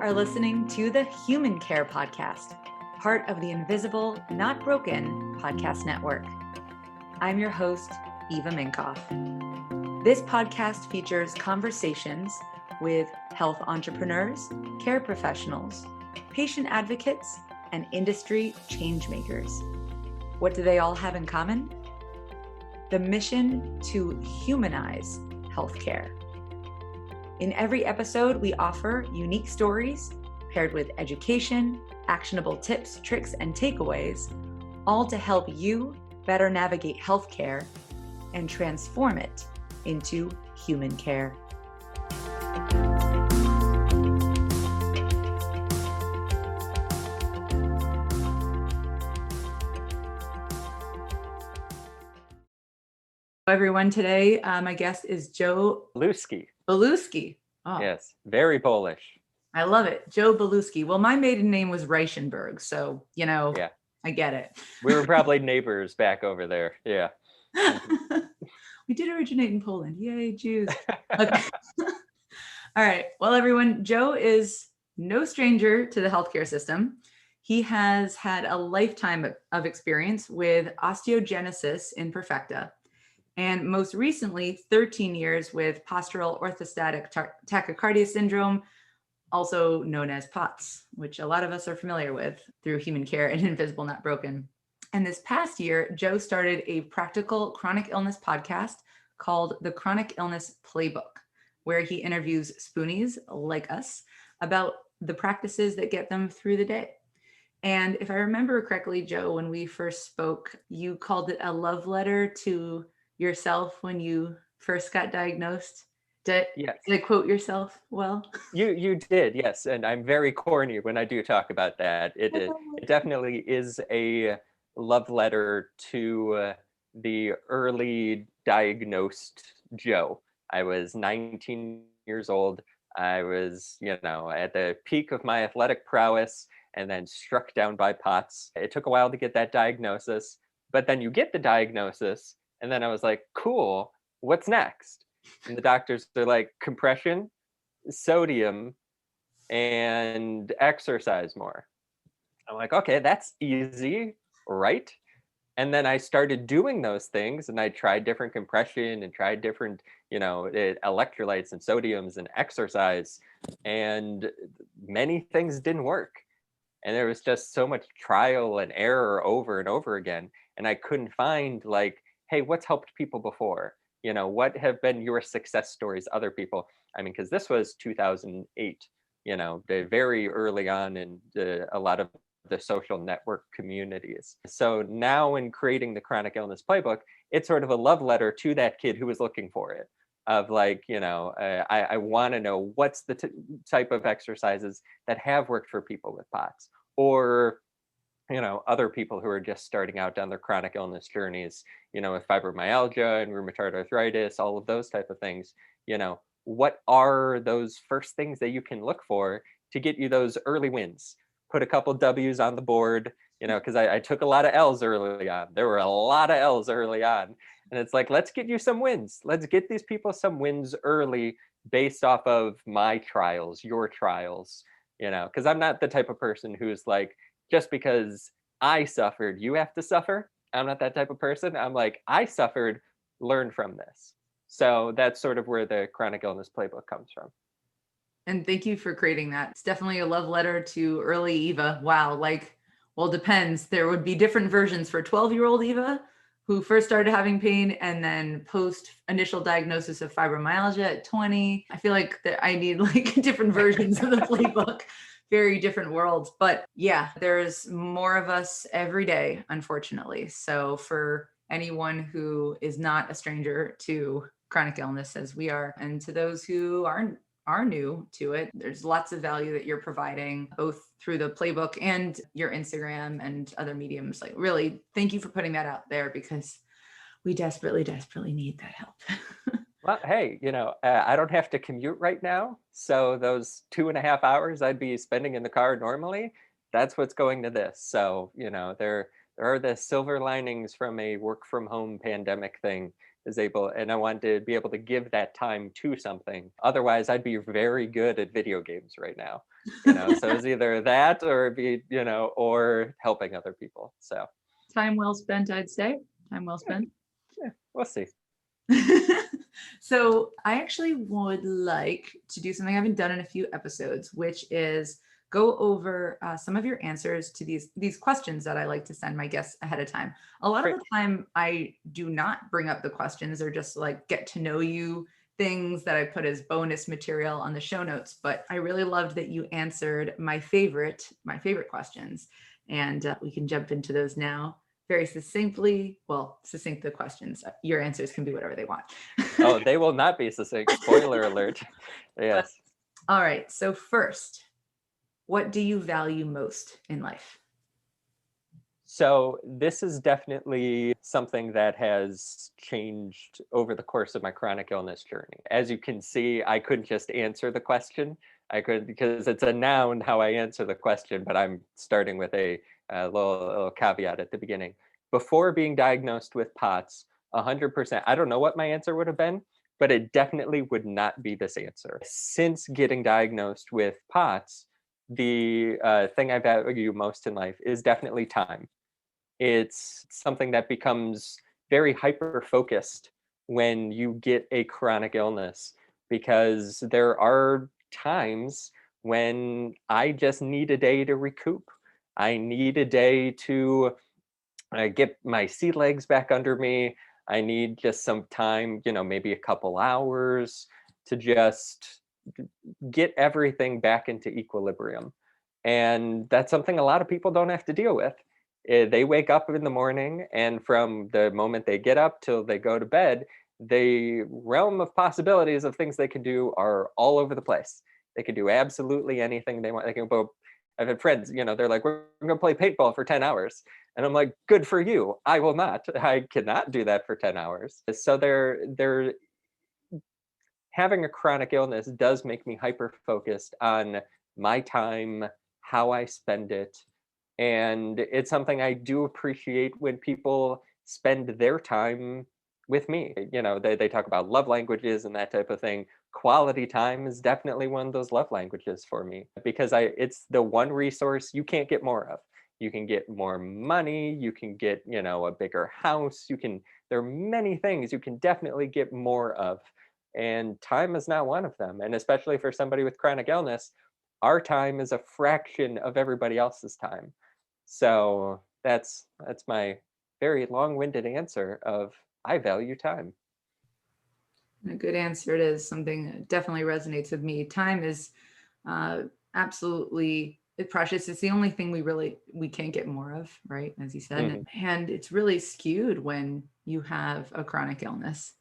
are listening to the Human Care Podcast, part of the Invisible, Not Broken podcast network. I'm your host, Eva Minkoff. This podcast features conversations with health entrepreneurs, care professionals, patient advocates, and industry changemakers. What do they all have in common? The mission to humanize healthcare. In every episode, we offer unique stories paired with education, actionable tips, tricks, and takeaways, all to help you better navigate healthcare and transform it into human care. Everyone, today my guest is Joe Balewski. Oh. Yes, very Polish. I love it. Joe Balewski. Well, my maiden name was Reichenberg, so, yeah. I get it. We were probably neighbors back over there. Yeah. We did originate in Poland. Yay, Jews. Okay. All right. Well, everyone, Joe is no stranger to the healthcare system. He has had a lifetime of experience with osteogenesis imperfecta, and most recently, 13 years with postural orthostatic tachycardia syndrome, also known as POTS, which a lot of us are familiar with through Human Care and Invisible Not Broken. And this past year, Joe started a practical chronic illness podcast called the Chronic Illness Playbook, where he interviews Spoonies like us about the practices that get them through the day. And if I remember correctly, Joe, when we first spoke, you called it a love letter to yourself when you first got diagnosed. Did I quote yourself well? You did, yes. And I'm very corny when I do talk about that. It definitely is a love letter to the early diagnosed Joe. I was 19 years old. I was, at the peak of my athletic prowess and then struck down by POTS. It took a while to get that diagnosis, but then you get the diagnosis. And then I was like, cool, what's next? And the doctors are like, compression, sodium, and exercise more. I'm like, okay, that's easy, right? And then I started doing those things, and I tried different compression and tried different, electrolytes and sodiums and exercise, and many things didn't work. And there was just so much trial and error over and over again. And I couldn't find hey, what's helped people before? What have been your success stories, other people? I mean, because this was 2008, very early on in a lot of the social network communities. So now in creating the Chronic Illness Playbook, it's sort of a love letter to that kid who was looking for it. Of I want to know what's the type of exercises that have worked for people with POTS, or other people who are just starting out down their chronic illness journeys, with fibromyalgia and rheumatoid arthritis, all of those type of things. What are those first things that you can look for to get you those early wins? Put a couple W's on the board, because I took a lot of L's early on. There were a lot of L's early on. And it's like, let's get you some wins. Let's get these people some wins early based off of my trials, your trials, because I'm not the type of person who's like, just because I suffered, you have to suffer. I'm not that type of person. I'm like, I suffered, learn from this. So that's sort of where the Chronic Illness Playbook comes from. And thank you for creating that. It's definitely a love letter to early Eva. Wow. Depends. There would be different versions for 12-year-old Eva, who first started having pain, and then post initial diagnosis of fibromyalgia at 20. I feel like that I need different versions of the playbook. Very different worlds. But yeah, there's more of us every day, unfortunately. So for anyone who is not a stranger to chronic illness as we are, and to those who are new to it, there's lots of value that you're providing, both through the playbook and your Instagram and other mediums. Really, thank you for putting that out there, because we desperately, desperately need that help. Well, hey, I don't have to commute right now. So those 2.5 hours I'd be spending in the car normally, that's what's going to this. So, there are the silver linings from a work from home pandemic thing. is able, and I wanted to be able to give that time to something. Otherwise, I'd be very good at video games right now. So it's either that or be, or helping other people. So Time well spent, I'd say. Time well spent. yeah, we'll see. So I actually would like to do something I haven't done in a few episodes, which is go over some of your answers to these questions that I like to send my guests ahead of time. A lot of the time I do not bring up the questions or just like get to know you things that I put as bonus material on the show notes, but I really loved that you answered my favorite questions, and we can jump into those now very succinctly. Well, succinct the questions. Your answers can be whatever they want. Oh, they will not be succinct. Spoiler alert. Yes. But, all right. So first, what do you value most in life? So this is definitely something that has changed over the course of my chronic illness journey. As you can see, I couldn't just answer the question. I could, because it's a noun how I answer the question, but I'm starting with a little caveat at the beginning. Before being diagnosed with POTS, 100%, I don't know what my answer would have been, but it definitely would not be this answer. Since getting diagnosed with POTS, the thing I value most in life is definitely time. It's something that becomes very hyper-focused when you get a chronic illness, because there are times when I just need a day to recoup. I need a day to get my sea legs back under me. I need just some time, maybe a couple hours to just get everything back into equilibrium. And that's something a lot of people don't have to deal with. They wake up in the morning, and from the moment they get up till they go to bed, the realm of possibilities of things they can do are all over the place. They can do absolutely anything they want. They can go. I've had friends, they're like, we're going to play paintball for 10 hours. And I'm like, good for you. I will not. I cannot do that for 10 hours. So they're having a chronic illness does make me hyper focused on my time, how I spend it. And it's something I do appreciate when people spend their time with me. They talk about love languages and that type of thing. Quality time is definitely one of those love languages for me, because it's the one resource you can't get more of. You can get more money, you can get, a bigger house, there are many things you can definitely get more of. And time is not one of them. And especially for somebody with chronic illness, our time is a fraction of everybody else's time. So that's my very long-winded answer of I value time. A good answer. It is something that definitely resonates with me. Time is absolutely precious. It's the only thing we can't get more of, right? As you said. Mm-hmm. And it's really skewed when you have a chronic illness.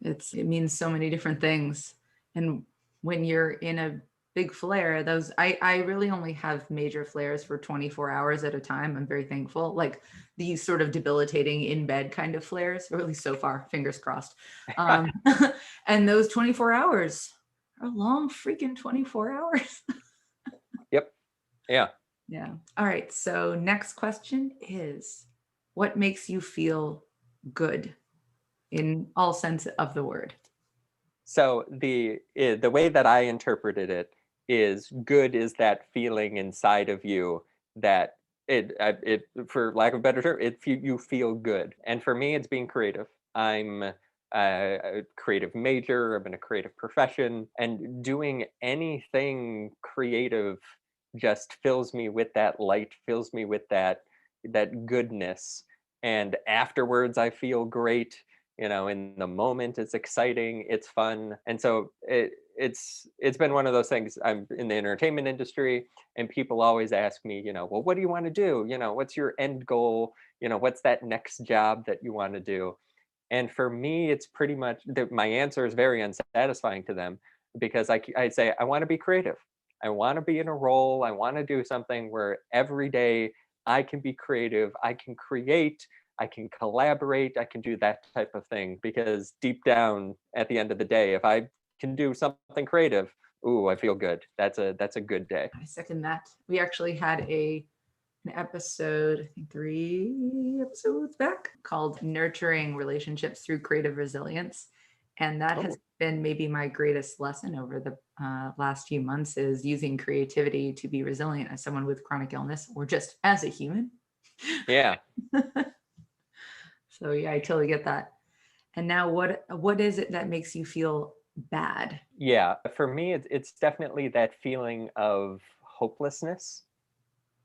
It means so many different things. And when you're in a big flare, I really only have major flares for 24 hours at a time. I'm very thankful. Like these sort of debilitating in bed kind of flares, or at least so far, fingers crossed. And those 24 hours are a long freaking 24 hours. Yep. Yeah. Yeah. All right. So next question is, what makes you feel good in all sense of the word? So the way that I interpreted it is, good is that feeling inside of you that it for lack of a better term, you feel good. And for me, it's being creative. I'm a creative major. I'm in a creative profession, and doing anything creative just fills me with that light, fills me with that goodness. And afterwards, I feel great. In the moment, it's exciting, it's fun. And so it's been one of those things. I'm in the entertainment industry, and people always ask me, well, what do you want to do? What's your end goal? What's that next job that you want to do? And for me, it's pretty much my answer is very unsatisfying to them, because I say, I want to be creative. I want to be in a role. I want to do something where every day I can be creative. I can create. I can collaborate, I can do that type of thing, because deep down at the end of the day, if I can do something creative, ooh, I feel good. That's a good day. I second that. We actually had an an episode, I think 3 episodes back, called Nurturing Relationships Through Creative Resilience. And that has been maybe my greatest lesson over the last few months, is using creativity to be resilient as someone with chronic illness, or just as a human. Yeah. So yeah, I totally get that. And now what is it that makes you feel bad? Yeah, for me, it's definitely that feeling of hopelessness,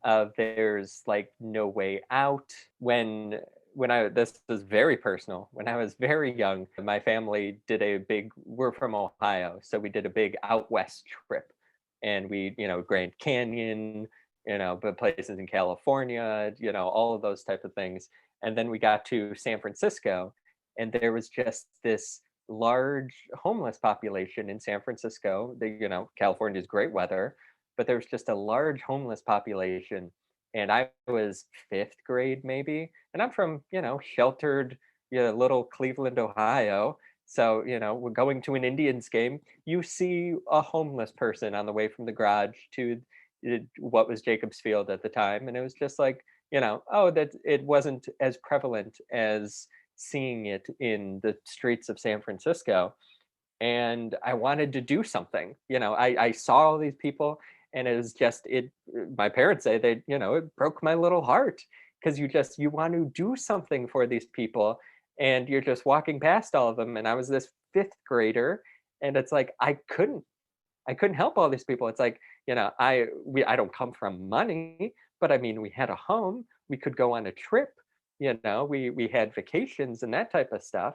of there's like no way out. This was very personal. When I was very young, my family did we're from Ohio, so we did a big out west trip. And we, Grand Canyon, but places in California, all of those type of things. And then we got to San Francisco, and there was just this large homeless population in San Francisco. California's great weather, but there was just a large homeless population. And I was fifth grade maybe, and I'm from sheltered, little Cleveland, Ohio. So we're going to an Indians game. You see a homeless person on the way from the garage to what was Jacobs Field at the time, and it was just like, that it wasn't as prevalent as seeing it in the streets of San Francisco. And I wanted to do something. I saw all these people, and it was just my parents say it broke my little heart, because you want to do something for these people, and you're just walking past all of them. And I was this fifth grader, and it's like I couldn't help all these people. It's like, I don't come from money, but I mean, we had a home, we could go on a trip, we had vacations and that type of stuff.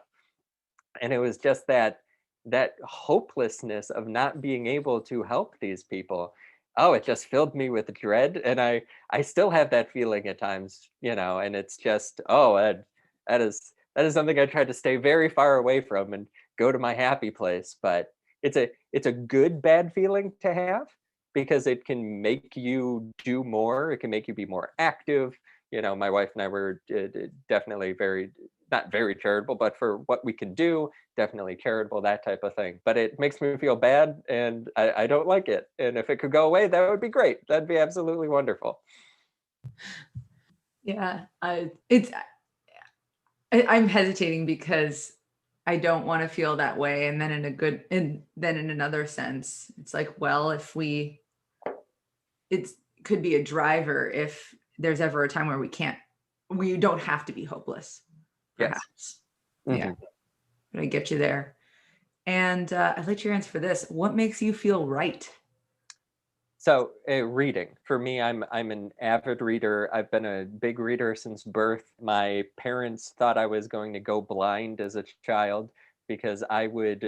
And it was just that hopelessness of not being able to help these people. Oh, it just filled me with dread. And I still have that feeling at times, and it's just, that is something I try to stay very far away from and go to my happy place. But it's a good bad feeling to have, because it can make you do more. It can make you be more active. My wife and I were definitely not very charitable, but for what we can do, definitely charitable, that type of thing. But it makes me feel bad, and I don't like it. And if it could go away, that would be great. That'd be absolutely wonderful. Yeah, I'm hesitating because I don't want to feel that way. And then then in another sense, it's like, well, it could be a driver if there's ever a time where we don't have to be hopeless, perhaps. Yes. Yeah, Mm-hmm. but I get you there. And I'd like your answer for this. What makes you feel right? So reading, for me, I'm an avid reader. I've been a big reader since birth. My parents thought I was going to go blind as a child, because I would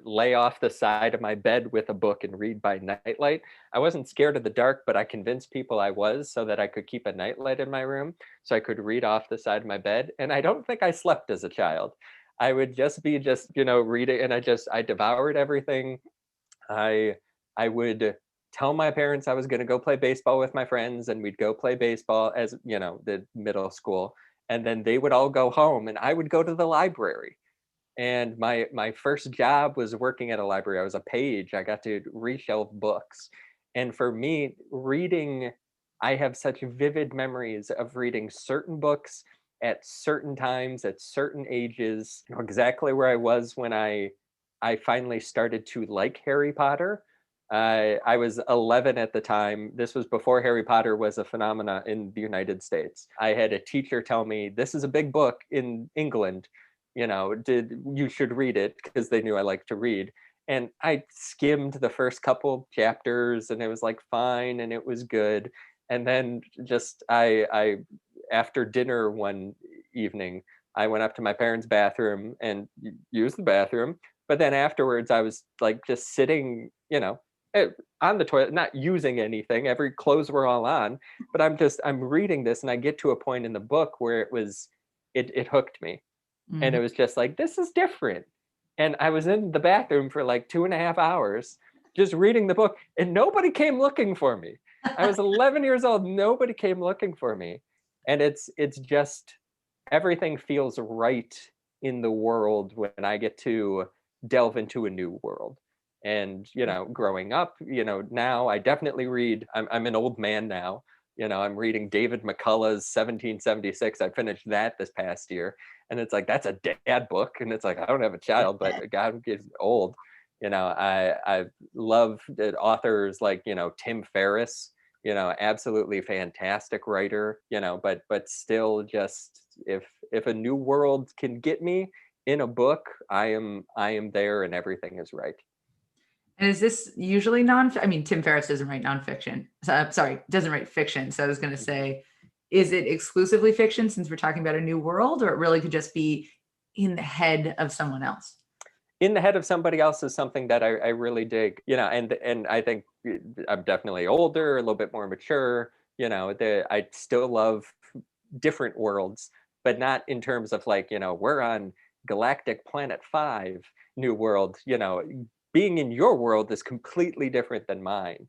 lay off the side of my bed with a book and read by nightlight. I wasn't scared of the dark, but I convinced people I was, so that I could keep a nightlight in my room so I could read off the side of my bed. And I don't think I slept as a child. I would just be reading, and I devoured everything. I would tell my parents I was going to go play baseball with my friends, and we'd go play baseball as the middle school, and then they would all go home, and I would go to the library. And my first job was working at a library. I was a page. I got to reshelve books. And for me, reading, I have such vivid memories of reading certain books at certain times, at certain ages. Exactly where I was when I finally started to like Harry Potter. I was 11 at the time. This was before Harry Potter was a phenomena in the United States. I had a teacher tell me, this is a big book in England. You should read it, because they knew I liked to read. And I skimmed the first couple chapters, and it was like fine, and it was good. And then I after dinner one evening, I went up to my parents' bathroom and used the bathroom. But then afterwards, I was like just sitting, on the toilet, not using anything. Every clothes were all on, but I'm reading this, and I get to a point in the book where it hooked me. And it was just like, this is different. And I was in the bathroom for like 2.5 hours just reading the book, and nobody came looking for me. I was 11 years old. Nobody came looking for me. And it's just, everything feels right in the world when I get to delve into a new world. And, growing up, now I definitely read. I'm an old man now, I'm reading David McCullough's 1776. I finished that this past year, and it's like, that's a dad book, and it's like, I don't have a child, but God gets old. I love the authors like Tim Ferriss. Absolutely fantastic writer. But still, just if a new world can get me in a book, I am there, and everything is right. And is this usually I mean, Tim Ferriss doesn't write nonfiction. Sorry, doesn't write fiction. So I was going to say, is it exclusively fiction since we're talking about a new world, or it really could just be in the head of someone else? In the head of somebody else is something that I really dig, and I think I'm definitely older, a little bit more mature. I still love different worlds, but not in terms of like, we're on Galactic Planet 5, New World. Being in your world is completely different than mine.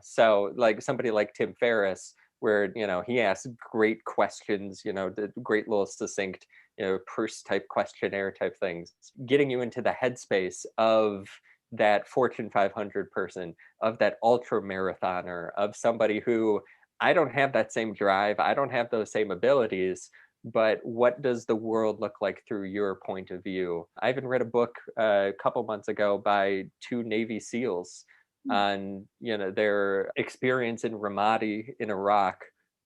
So like somebody like Tim Ferriss, where he asks great questions, the great little succinct Proust type questionnaire type things, getting you into the headspace of that Fortune 500 person, of that ultra marathoner, of somebody who, I don't have that same drive, I don't have those same abilities, but what does the world look like through your point of view? I even read a book a couple months ago by 2 Navy SEALs on their experience in Ramadi in Iraq,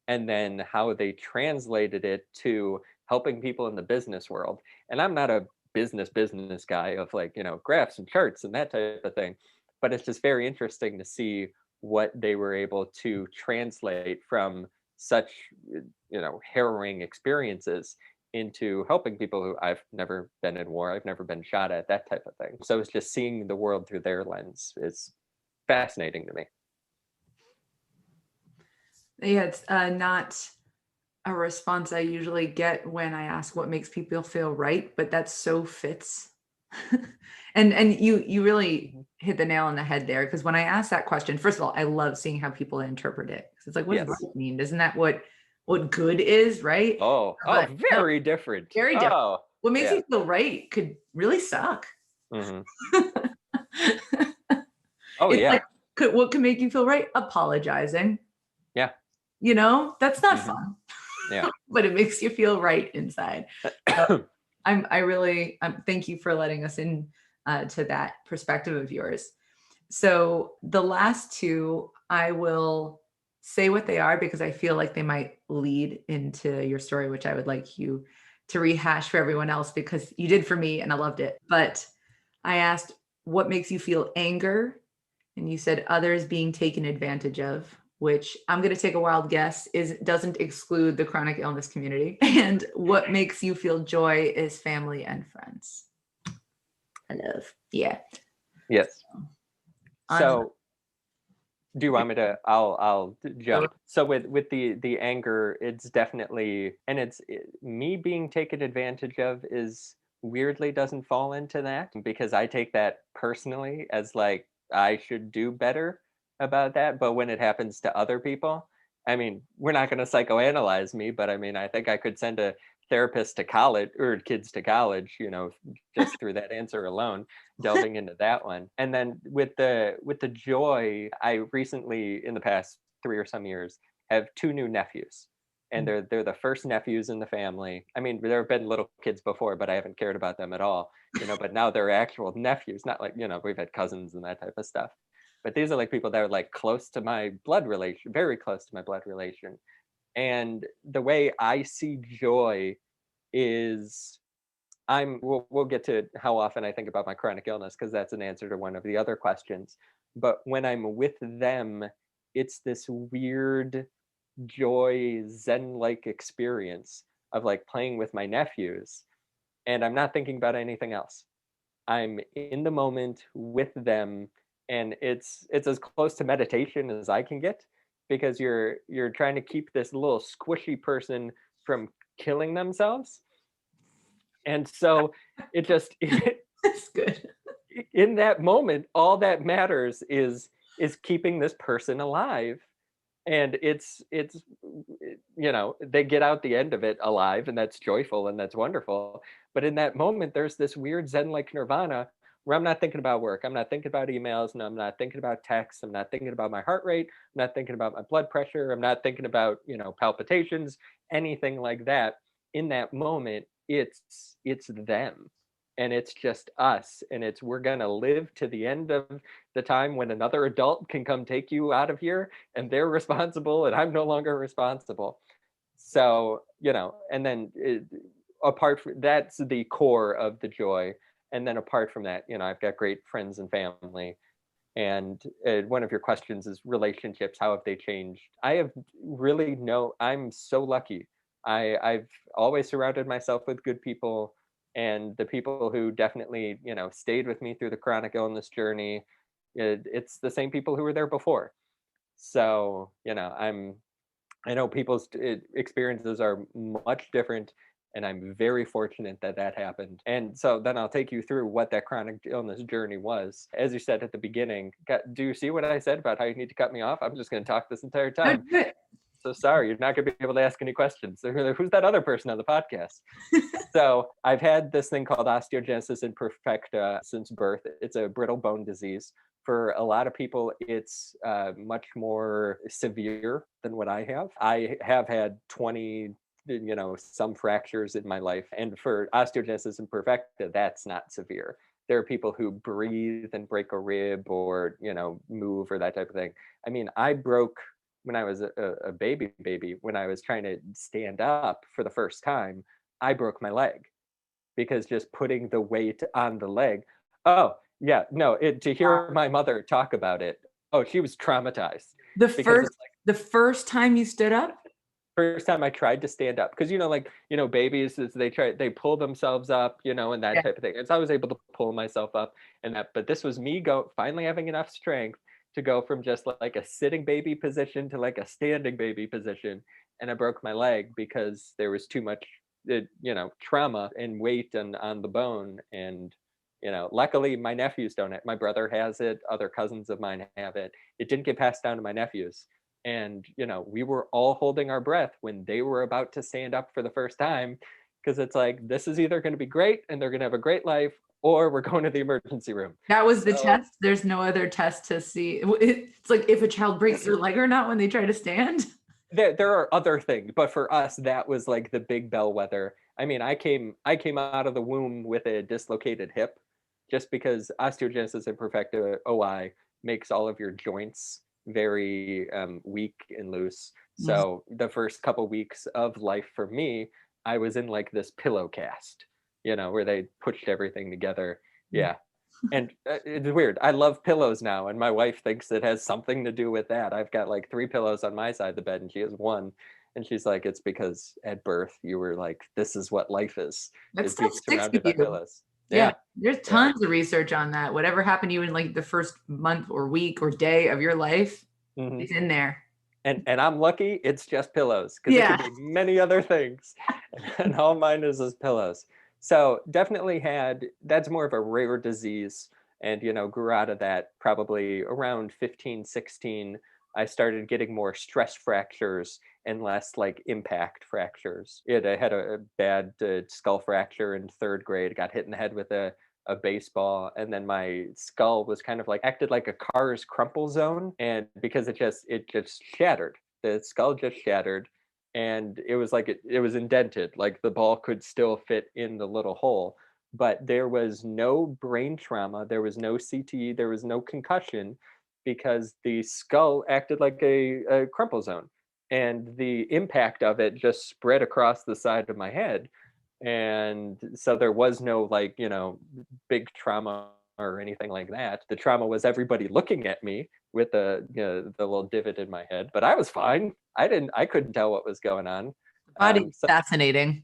and then how they translated it to helping people in the business world. And I'm not a business guy of like, graphs and charts and that type of thing, but it's just very interesting to see what they were able to translate from such harrowing experiences into helping people who, I've never been in war, I've never been shot at, that type of thing. So it's just seeing the world through their lens is fascinating to me. Yeah, it's not a response I usually get when I ask what makes people feel right, but that so fits. and you really hit the nail on the head there, because when I ask that question, first of all, I love seeing how people interpret it. It's like, what does right mean? Isn't that what good is, right? But very different. Very different. What makes you feel right could really suck. Mm-hmm. Like, what can make you feel right? Apologizing. Yeah. That's not fun. Yeah. But it makes you feel right inside. So I really thank you for letting us in to that perspective of yours. So the last two, I will say what they are because I feel like they might lead into your story, which I would like you to rehash for everyone else because you did for me and I loved it. But I asked, what makes you feel anger? And you said others being taken advantage of, which I'm going to take a wild guess doesn't exclude the chronic illness community. And what makes you feel joy is family and friends. I love. Yeah. Yes. So do you want me to, I'll jump. So with the anger, it's definitely, and it's me being taken advantage of is weirdly doesn't fall into that because I take that personally as like, I should do better about that. But when it happens to other people, I mean, we're not going to psychoanalyze me, but I mean, I think I could send a therapist to college or kids to college, just through that answer alone, delving into that one. And then with the joy, I recently, in the past 3 or some years, have 2 new nephews. And they're the first nephews in the family. I mean, there have been little kids before, but I haven't cared about them at all, but now they're actual nephews, not like, we've had cousins and that type of stuff. But these are like people that are like close to my blood relation, very close to my blood relation. And the way I see joy is we'll get to how often I think about my chronic illness because that's an answer to one of the other questions. But when I'm with them, it's this weird joy, zen-like experience of like playing with my nephews. And I'm not thinking about anything else. I'm in the moment with them, and it's as close to meditation as I can get because you're trying to keep this little squishy person from killing themselves. And so it just that's good. In that moment, all that matters is keeping this person alive. And it's they get out the end of it alive, and that's joyful and that's wonderful. But in that moment, there's this weird zen-like nirvana where I'm not thinking about work. I'm not thinking about emails. No, I'm not thinking about texts. I'm not thinking about my heart rate. I'm not thinking about my blood pressure. I'm not thinking about, palpitations, anything like that. In that moment, it's them. And it's just us. And we're gonna live to the end of the time when another adult can come take you out of here and they're responsible and I'm no longer responsible. So, and then apart from that's the core of the joy. And then apart from that, I've got great friends and family. And one of your questions is relationships. How have they changed? I'm so lucky. I've always surrounded myself with good people, and the people who definitely, stayed with me through the chronic illness journey, it's the same people who were there before. So, I know people's experiences are much different, and I'm very fortunate that that happened. And so then I'll take you through what that chronic illness journey was. As you said at the beginning, do you see what I said about how you need to cut me off? I'm just going to talk this entire time. So sorry, you're not going to be able to ask any questions. Who's that other person on the podcast? So I've had this thing called osteogenesis imperfecta since birth. It's a brittle bone disease. For a lot of people, it's much more severe than what I have. I have had 20, some fractures in my life. And for osteogenesis imperfecta, that's not severe. There are people who breathe and break a rib or, move or that type of thing. I mean, I broke when I was a baby, when I was trying to stand up for the first time, I broke my leg because just putting the weight on the leg. Oh, yeah, no, to hear my mother talk about it, she was traumatized. The first time you stood up? First time I tried to stand up, because babies, they pull themselves up, and that type of thing. And so I was able to pull myself up and that, but this was me finally having enough strength to go from just like a sitting baby position to like a standing baby position. And I broke my leg because there was too much, trauma and weight on the bone. And, luckily my nephews don't. My brother has it. Other cousins of mine have it. It didn't get passed down to my nephews. And, we were all holding our breath when they were about to stand up for the first time, because it's like, this is either going to be great and they're going to have a great life, or we're going to the emergency room. That was the test. There's no other test to see. It's like if a child breaks their leg or not when they try to stand. There are other things, but for us, that was like the big bellwether. I mean, I came out of the womb with a dislocated hip, just because osteogenesis imperfecta (OI) makes all of your joints very weak and loose. So the first couple weeks of life for me, I was in like this pillow cast, where they pushed everything together. Yeah. And it's weird. I love pillows now, and my wife thinks it has something to do with that. I've got like 3 pillows on my side of the bed, and she has 1. And she's like, it's because at birth you were like, this is what life is. That It's stuff being sticks surrounded with by you. pillows. Yeah. There's tons of research on that. Whatever happened to you in like the first month or week or day of your life, it's in there. And I'm lucky it's just pillows, because it could be many other things. And all mine is pillows. So definitely that's more of a rare disease, and, grew out of that probably around 15, 16. I started getting more stress fractures and less like impact fractures. I had a bad skull fracture in 3rd grade. I got hit in the head with a baseball, and then my skull was kind of like acted like a car's crumple zone, and because it just shattered. The skull just shattered, and it was like it was indented, like the ball could still fit in the little hole, but there was no brain trauma, there was no CTE, there was no concussion, because the skull acted like a crumple zone, and the impact of it just spread across the side of my head. And so there was no like, big trauma or anything like that. The trauma was everybody looking at me with the little divot in my head, but I was fine. I couldn't tell what was going on. Body's fascinating.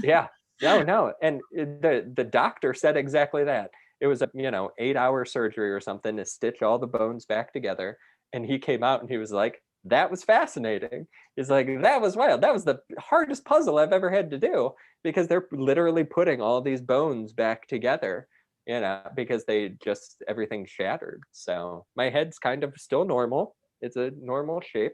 Yeah. No. And the doctor said exactly that. It was a 8-hour surgery or something to stitch all the bones back together. And he came out and he was like, that was fascinating. He's like, that was wild. That was the hardest puzzle I've ever had to do, because they're literally putting all these bones back together, because everything shattered. So my head's kind of still normal. It's a normal shape.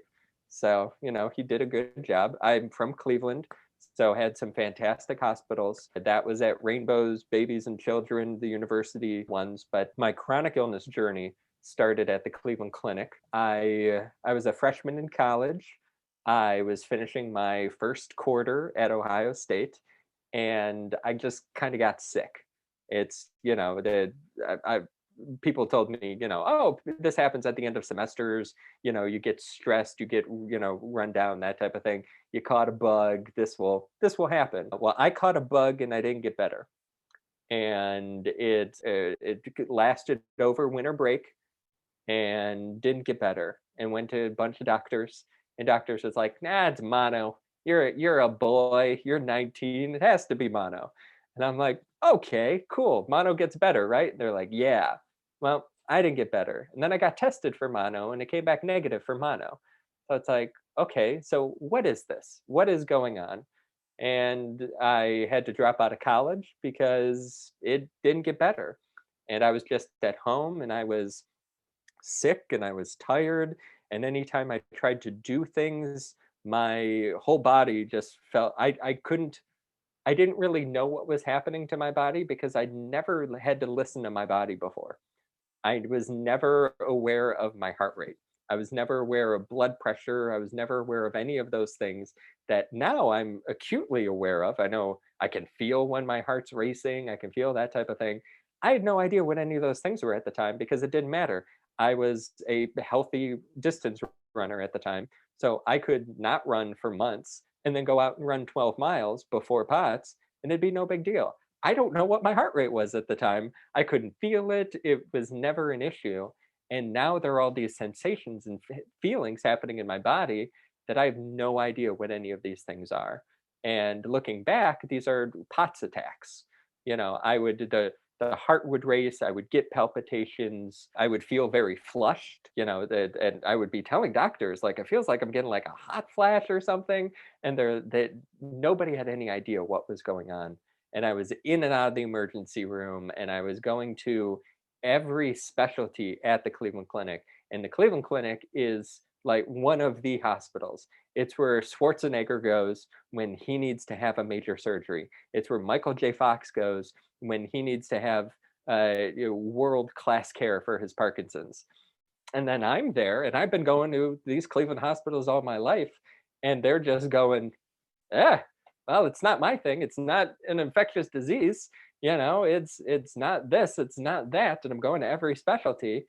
So, he did a good job. I'm from Cleveland. So had some fantastic hospitals. That was at Rainbow's Babies and Children, the university ones. But my chronic illness journey started at the Cleveland Clinic. I was a freshman in college. I was finishing my first quarter at Ohio State, and I just kind of got sick. It's, I people told me, oh, this happens at the end of semesters. You get stressed, you get, run down, that type of thing. You caught a bug. This will happen. Well, I caught a bug and I didn't get better, and it lasted over winter break and didn't get better, and went to a bunch of doctors, and doctors was like, nah, it's mono. You're a boy. You're 19. It has to be mono. And I'm like, okay, cool. Mono gets better, right? And they're like, yeah. Well, I didn't get better. And then I got tested for mono and it came back negative for mono. So it's like, okay, so what is this? What is going on? And I had to drop out of college because it didn't get better. And I was just at home and I was sick and I was tired. And anytime I tried to do things, my whole body just felt I didn't really know what was happening to my body because I'd never had to listen to my body before. I was never aware of my heart rate. I was never aware of blood pressure. I was never aware of any of those things that now I'm acutely aware of. I know I can feel when my heart's racing. I can feel that type of thing. I had no idea what any of those things were at the time because it didn't matter. I was a healthy distance runner at the time. So I could not run for months and then go out and run 12 miles before POTS, and it'd be no big deal. I don't know what my heart rate was at the time. I couldn't feel it. It was never an issue. And now there are all these sensations and feelings happening in my body that I have no idea what any of these things are. And looking back, these are POTS attacks. The heart would race, I would get palpitations, I would feel very flushed, and I would be telling doctors, like, it feels like I'm getting like a hot flash or something. And that nobody had any idea what was going on. And I was in and out of the emergency room, and I was going to every specialty at the Cleveland Clinic. And the Cleveland Clinic is like one of the hospitals. It's where Schwarzenegger goes when he needs to have a major surgery. It's where Michael J. Fox goes when he needs to have world-class care for his Parkinson's. And then I'm there, and I've been going to these Cleveland hospitals all my life, and they're just going, well, it's not my thing. It's not an infectious disease. It's not this, it's not that. And I'm going to every specialty.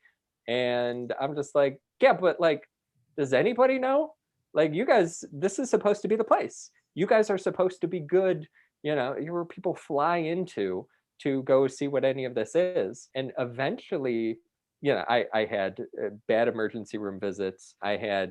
And I'm just like, yeah, but like, does anybody know? Like, you guys, this is supposed to be the place. You guys are supposed to be good. You're where people fly into to go see what any of this is. And eventually, I had bad emergency room visits. I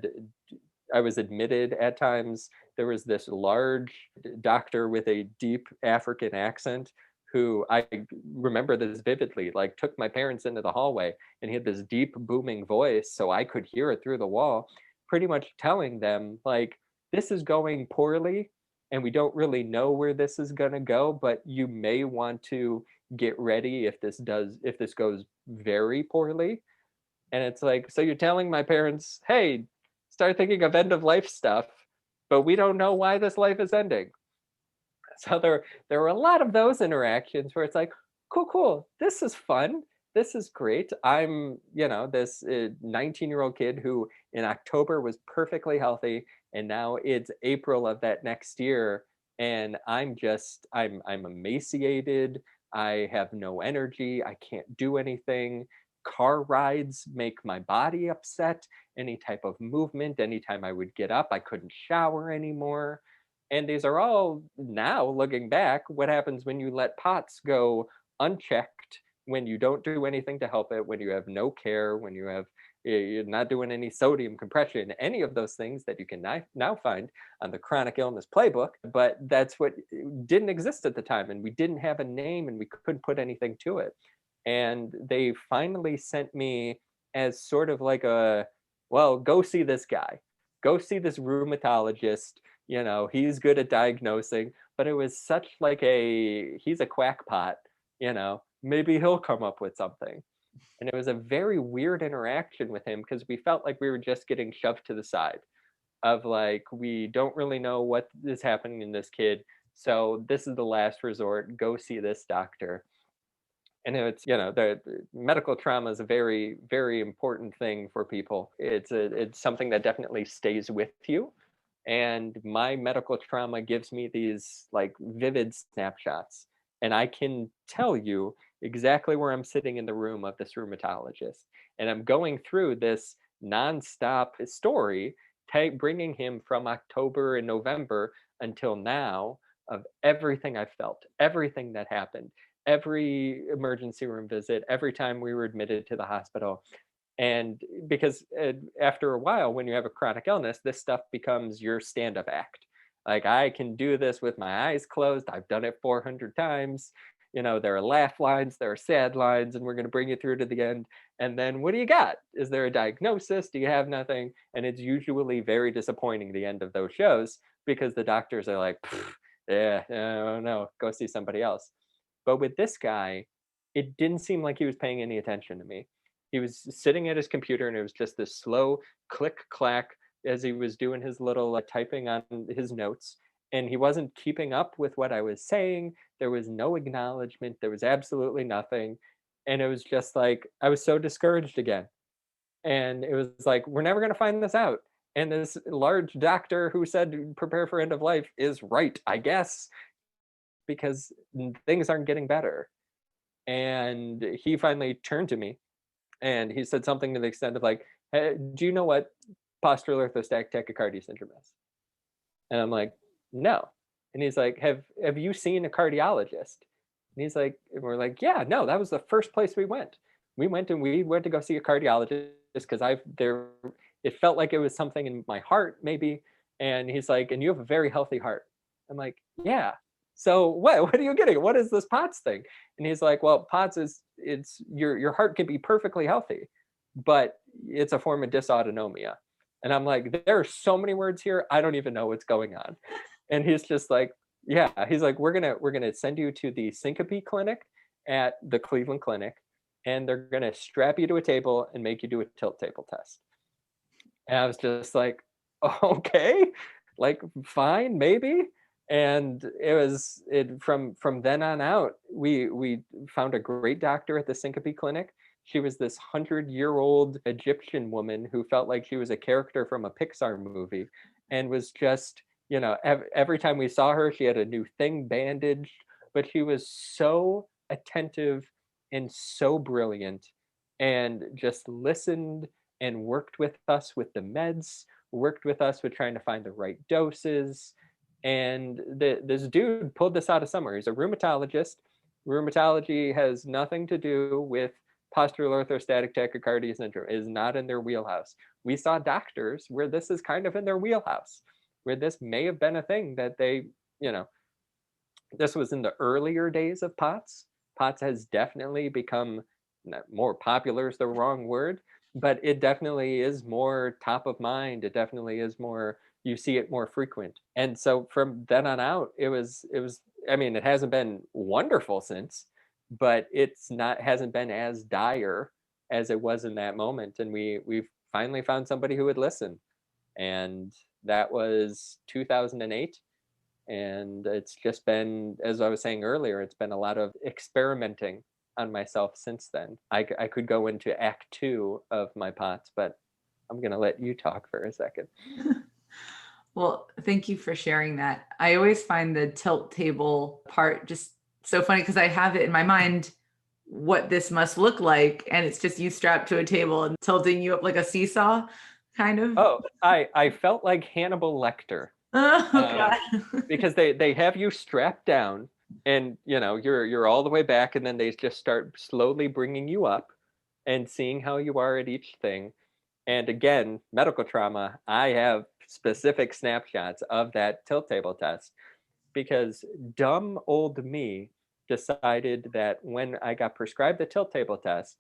was admitted at times. There was this large doctor with a deep African accent who, I remember this vividly, like, took my parents into the hallway, and he had this deep booming voice so I could hear it through the wall, pretty much telling them, like, this is going poorly and we don't really know where this is going to go, but you may want to get ready if this goes very poorly. And it's like, so you're telling my parents, hey, start thinking of end of life stuff, but we don't know why this life is ending. So there were a lot of those interactions where it's like, cool, this is fun, this is great. I'm this 19-year-old kid who in October was perfectly healthy, and now it's April of that next year, and I'm emaciated. I have no energy. I can't do anything. Car rides make my body upset. Any type of movement, anytime I would get up, I couldn't shower anymore. And these are all, now looking back, what happens when you let POTS go unchecked, when you don't do anything to help it, when you have no care, when you're not doing any sodium compression, any of those things that you can now find on the Chronic Illness Playbook. But that's what didn't exist at the time, and we didn't have a name, and we couldn't put anything to it. And they finally sent me as sort of like well, go see this guy, go see this rheumatologist. He's good at diagnosing. But it was such like he's a quackpot, maybe he'll come up with something. And it was a very weird interaction with him because we felt like we were just getting shoved to the side. of like, we don't really know what is happening in this kid. So this is the last resort. Go see this doctor. And it's, the medical trauma is a very, very important thing for people. It's something that definitely stays with you. And my medical trauma gives me these like vivid snapshots. And I can tell you exactly where I'm sitting in the room of this rheumatologist. And I'm going through this nonstop story, bringing him from October and November until now of everything I felt, everything that happened, every emergency room visit, every time we were admitted to the hospital. And because after a while, when you have a chronic illness, this stuff becomes your stand-up act. Like, I can do this with my eyes closed. I've done it 400 times. There are laugh lines, there are sad lines, and we're going to bring you through to the end. And then what do you got? Is there a diagnosis? Do you have nothing? And it's usually very disappointing, the end of those shows, because the doctors are like, yeah, no, go see somebody else. But with this guy, it didn't seem like he was paying any attention to me. He was sitting at his computer, and it was just this slow click clack as he was doing his little typing on his notes. And he wasn't keeping up with what I was saying. There was no acknowledgement. There was absolutely nothing. And it was just like, I was so discouraged again. And it was like, we're never going to find this out. And this large doctor who said prepare for end of life is right, I guess, because things aren't getting better. And he finally turned to me and he said something to the extent of like, hey, do you know what postural orthostatic tachycardia syndrome is? And I'm like, no. And he's like, have you seen a cardiologist? And he's like, and we're like, yeah, no, that was the first place we went. We went to go see a cardiologist because it felt like it was something in my heart maybe. And he's like, and you have a very healthy heart. I'm like, yeah. So what are you getting? What is this POTS thing? And he's like, well, POTS it's your heart can be perfectly healthy, but it's a form of dysautonomia. And I'm like, there are so many words here, I don't even know what's going on. And he's just like, yeah, he's like, we're gonna send you to the syncope clinic at the Cleveland Clinic, and they're gonna strap you to a table and make you do a tilt table test. And I was just like, okay, like fine, maybe. And from then on out, we found a great doctor at the syncope clinic. She was this 100-year-old Egyptian woman who felt like she was a character from a Pixar movie, and was just, every time we saw her, she had a new thing bandaged, but she was so attentive and so brilliant, and just listened and worked with us with the meds, worked with us with trying to find the right doses. And this dude pulled this out of somewhere. He's a rheumatologist. Rheumatology has nothing to do with postural orthostatic tachycardia syndrome. It is not in their wheelhouse. We saw doctors where this is kind of in their wheelhouse, where this may have been a thing that they, this was in the earlier days of POTS. POTS has definitely become, more popular is the wrong word, but it definitely is more top of mind. It definitely is more, you see it more frequent. And so from then on out, it was, I mean, it hasn't been wonderful since, but hasn't been as dire as it was in that moment. And we've finally found somebody who would listen. And that was 2008. And it's just been, as I was saying earlier, it's been a lot of experimenting on myself since then. I could go into act 2 of my POTS, but I'm going to let you talk for a second. Well, thank you for sharing that. I always find the tilt table part just so funny because I have it in my mind what this must look like. And it's just you strapped to a table and tilting you up like a seesaw, kind of. Oh, I felt like Hannibal Lecter. Oh, God. Because they have you strapped down, and you're all the way back, and then they just start slowly bringing you up and seeing how you are at each thing. And again, medical trauma, I have specific snapshots of that tilt table test, because dumb old me decided that when I got prescribed the tilt table test,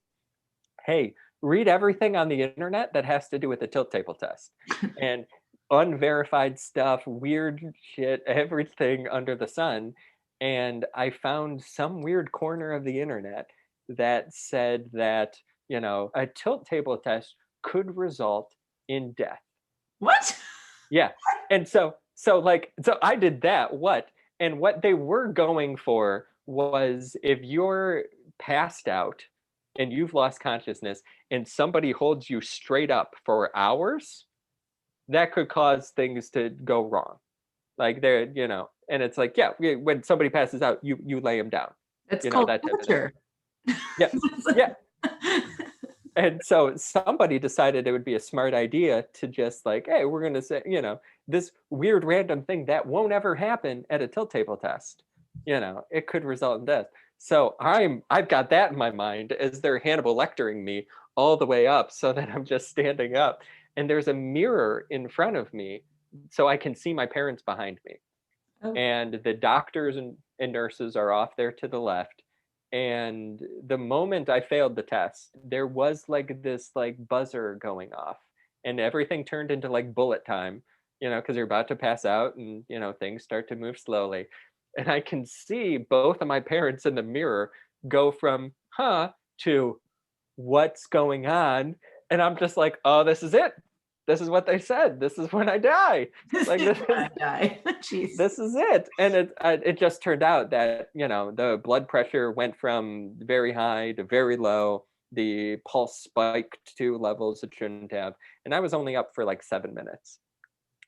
hey, read everything on the internet that has to do with the tilt table test. And unverified stuff, weird shit, everything under the sun. And I found some weird corner of the internet that said that, a tilt table test could result in death. What? Yeah. And so I did that. What? And what they were going for was, if you're passed out and you've lost consciousness and somebody holds you straight up for hours, that could cause things to go wrong. Like, they're, and it's like, yeah, when somebody passes out, you lay them down, It's called that type of thing. torture. Yeah. Yeah. And so somebody decided it would be a smart idea to just like, hey, we're going to say, this weird random thing that won't ever happen at a tilt table test. It could result in death. So I've got that in my mind as they're Hannibal Lectering me all the way up, so that I'm just standing up, and there's a mirror in front of me so I can see my parents behind me. Oh. And the doctors and nurses are off there to the left. And the moment I failed the test, there was like this like buzzer going off, and everything turned into like bullet time, because you're about to pass out, and things start to move slowly. And I can see both of my parents in the mirror go from huh to what's going on. And I'm just like, oh, this is it. This is what they said. This is when I die. Like, This is when I die. Jeez. This is it. And it just turned out that, the blood pressure went from very high to very low. The pulse spiked to levels it shouldn't have. And I was only up for like 7 minutes.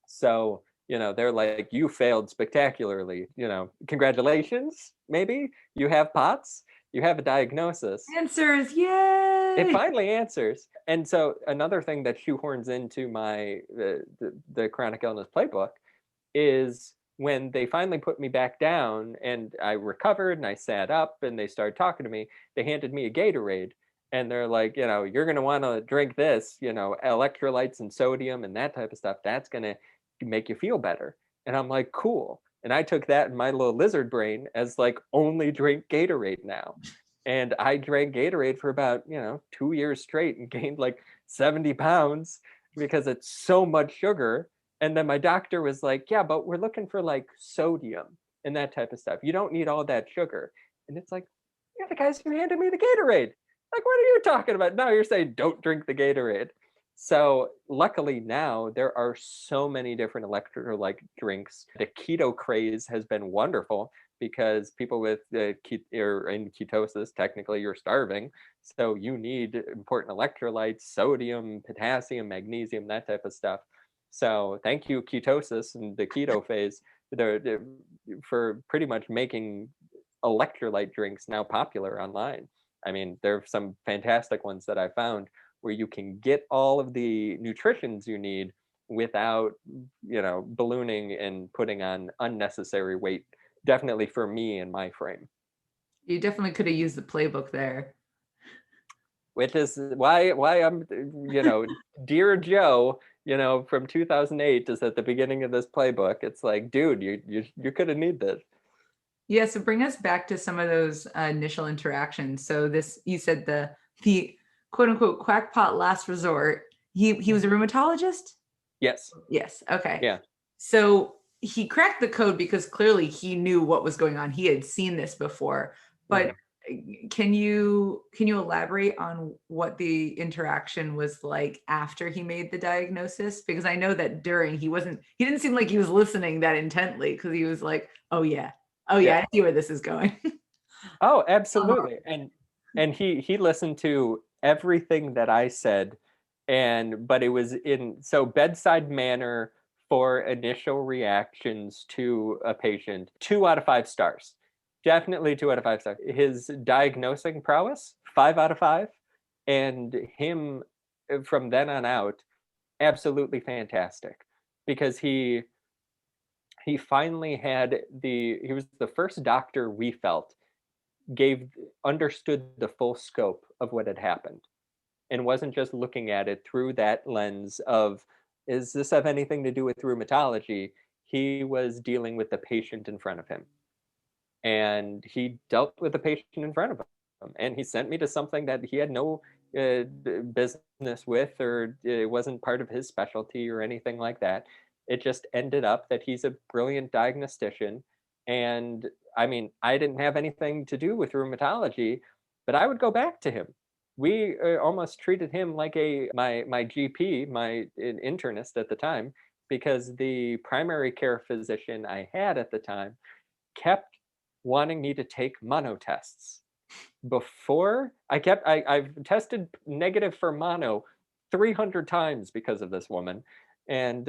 So, they're like, you failed spectacularly. Congratulations, maybe. You have POTS. You have a diagnosis. Answers, yay! It finally answers. And so another thing that shoehorns into my the chronic illness playbook is when they finally put me back down and I recovered and I sat up and they started talking to me, they handed me a Gatorade, and they're like, you're going to want to drink this, electrolytes and sodium and that type of stuff. That's going to make you feel better. And I'm like, cool. And I took that in my little lizard brain as like, only drink Gatorade now. And I drank Gatorade for about, 2 years straight and gained like 70 pounds because it's so much sugar. And then my doctor was like, yeah, but we're looking for like sodium and that type of stuff. You don't need all that sugar. And it's like, you're the guys who handed me the Gatorade. Like, what are you talking about? Now you're saying don't drink the Gatorade. So luckily now there are so many different electrolyte drinks. The keto craze has been wonderful because people with in ketosis, technically you're starving. So you need important electrolytes, sodium, potassium, magnesium, that type of stuff. So thank you, ketosis and the keto phase, for pretty much making electrolyte drinks now popular online. I mean, there are some fantastic ones that I found where you can get all of the nutritions you need without, ballooning and putting on unnecessary weight. Definitely for me and my frame. You definitely could have used the playbook there. Which is why I'm, Dear Joe, from 2008 is at the beginning of this playbook. It's like, dude, you could have needed this. Yeah, so bring us back to some of those initial interactions. So you said the quote unquote quackpot last resort. He was a rheumatologist? Yes. Yes. Okay. Yeah. So he cracked the code because clearly he knew what was going on. He had seen this before. But can you elaborate on what the interaction was like after he made the diagnosis? Because I know that during he didn't seem like he was listening that intently, because he was like, oh yeah, I see where this is going. Oh, absolutely. And he listened to everything that I said, but it was so bedside manner for initial reactions to a patient, 2 out of 5 stars. Definitely 2 out of 5 stars. His diagnosing prowess, 5 out of 5. And him from then on out, absolutely fantastic, because he finally he was the first doctor we felt understood the full scope of what had happened, and wasn't just looking at it through that lens of, is this have anything to do with rheumatology? He was dealing with the patient in front of him, and he dealt with the patient in front of him, and he sent me to something that he had no business with, or it wasn't part of his specialty or anything like that. It just ended up that he's a brilliant diagnostician. And I mean, I didn't have anything to do with rheumatology, but I would go back to him. We almost treated him like my GP, my internist at the time. because the primary care physician I had at the time kept wanting me to take mono tests. Before I've tested negative for mono 300 times because of this woman. And,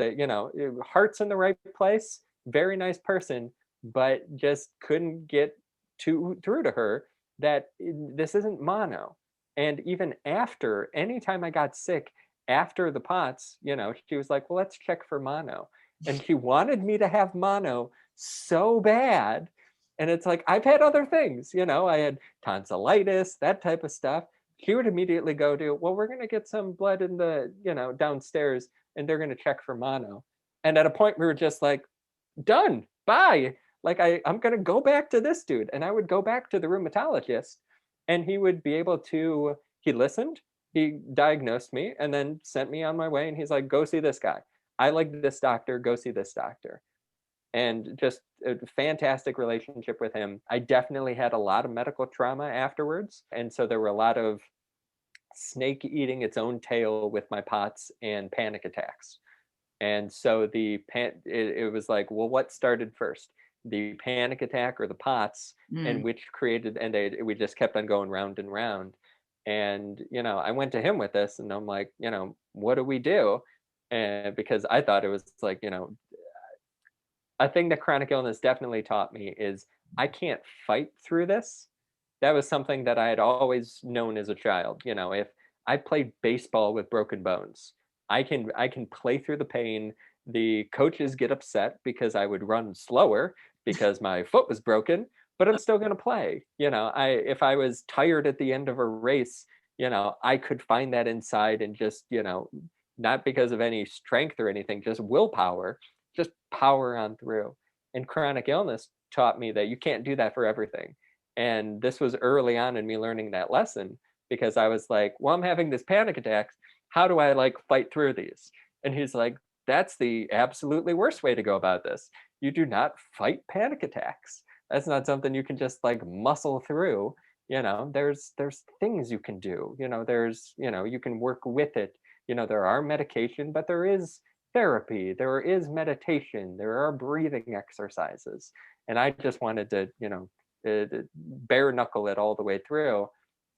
heart's in the right place, very nice person, but just couldn't get through to her that this isn't mono. And even after, anytime I got sick after the POTS, she was like, well, let's check for mono. And she wanted me to have mono so bad. And it's like, I've had other things, I had tonsillitis, that type of stuff. She would immediately go to, well, we're going to get some blood in the, downstairs, and they're going to check for mono. And at a point we were just like, done, bye. Like I'm going to go back to this dude. And I would go back to the rheumatologist, and he would be able to, he listened, he diagnosed me, and then sent me on my way. And he's like, go see this guy. I like this doctor, go see this doctor. And just a fantastic relationship with him. I definitely had a lot of medical trauma afterwards. And so there were a lot of snake eating its own tail with my POTS and panic attacks. And so it was like, well, what started first? The panic attack or the POTS, and which created, and we just kept on going round and round. And, I went to him with this, and I'm like, what do we do? And because I thought it was like, a thing that chronic illness definitely taught me is I can't fight through this. That was something that I had always known as a child. If I played baseball with broken bones, I can play through the pain. The coaches get upset because I would run slower because my foot was broken, but I'm still going to play. If I was tired at the end of a race, I could find that inside and just, not because of any strength or anything, just willpower, just power on through. And chronic illness taught me that you can't do that for everything. And this was early on in me learning that lesson, because I was like, well, I'm having this panic attacks. How do I fight through these? And he's like, that's the absolutely worst way to go about this. You do not fight panic attacks. That's not something you can just muscle through. There's things you can do. You can work with it. There are medication, but there is therapy, there is meditation, there are breathing exercises. And I just wanted to, bare knuckle it all the way through.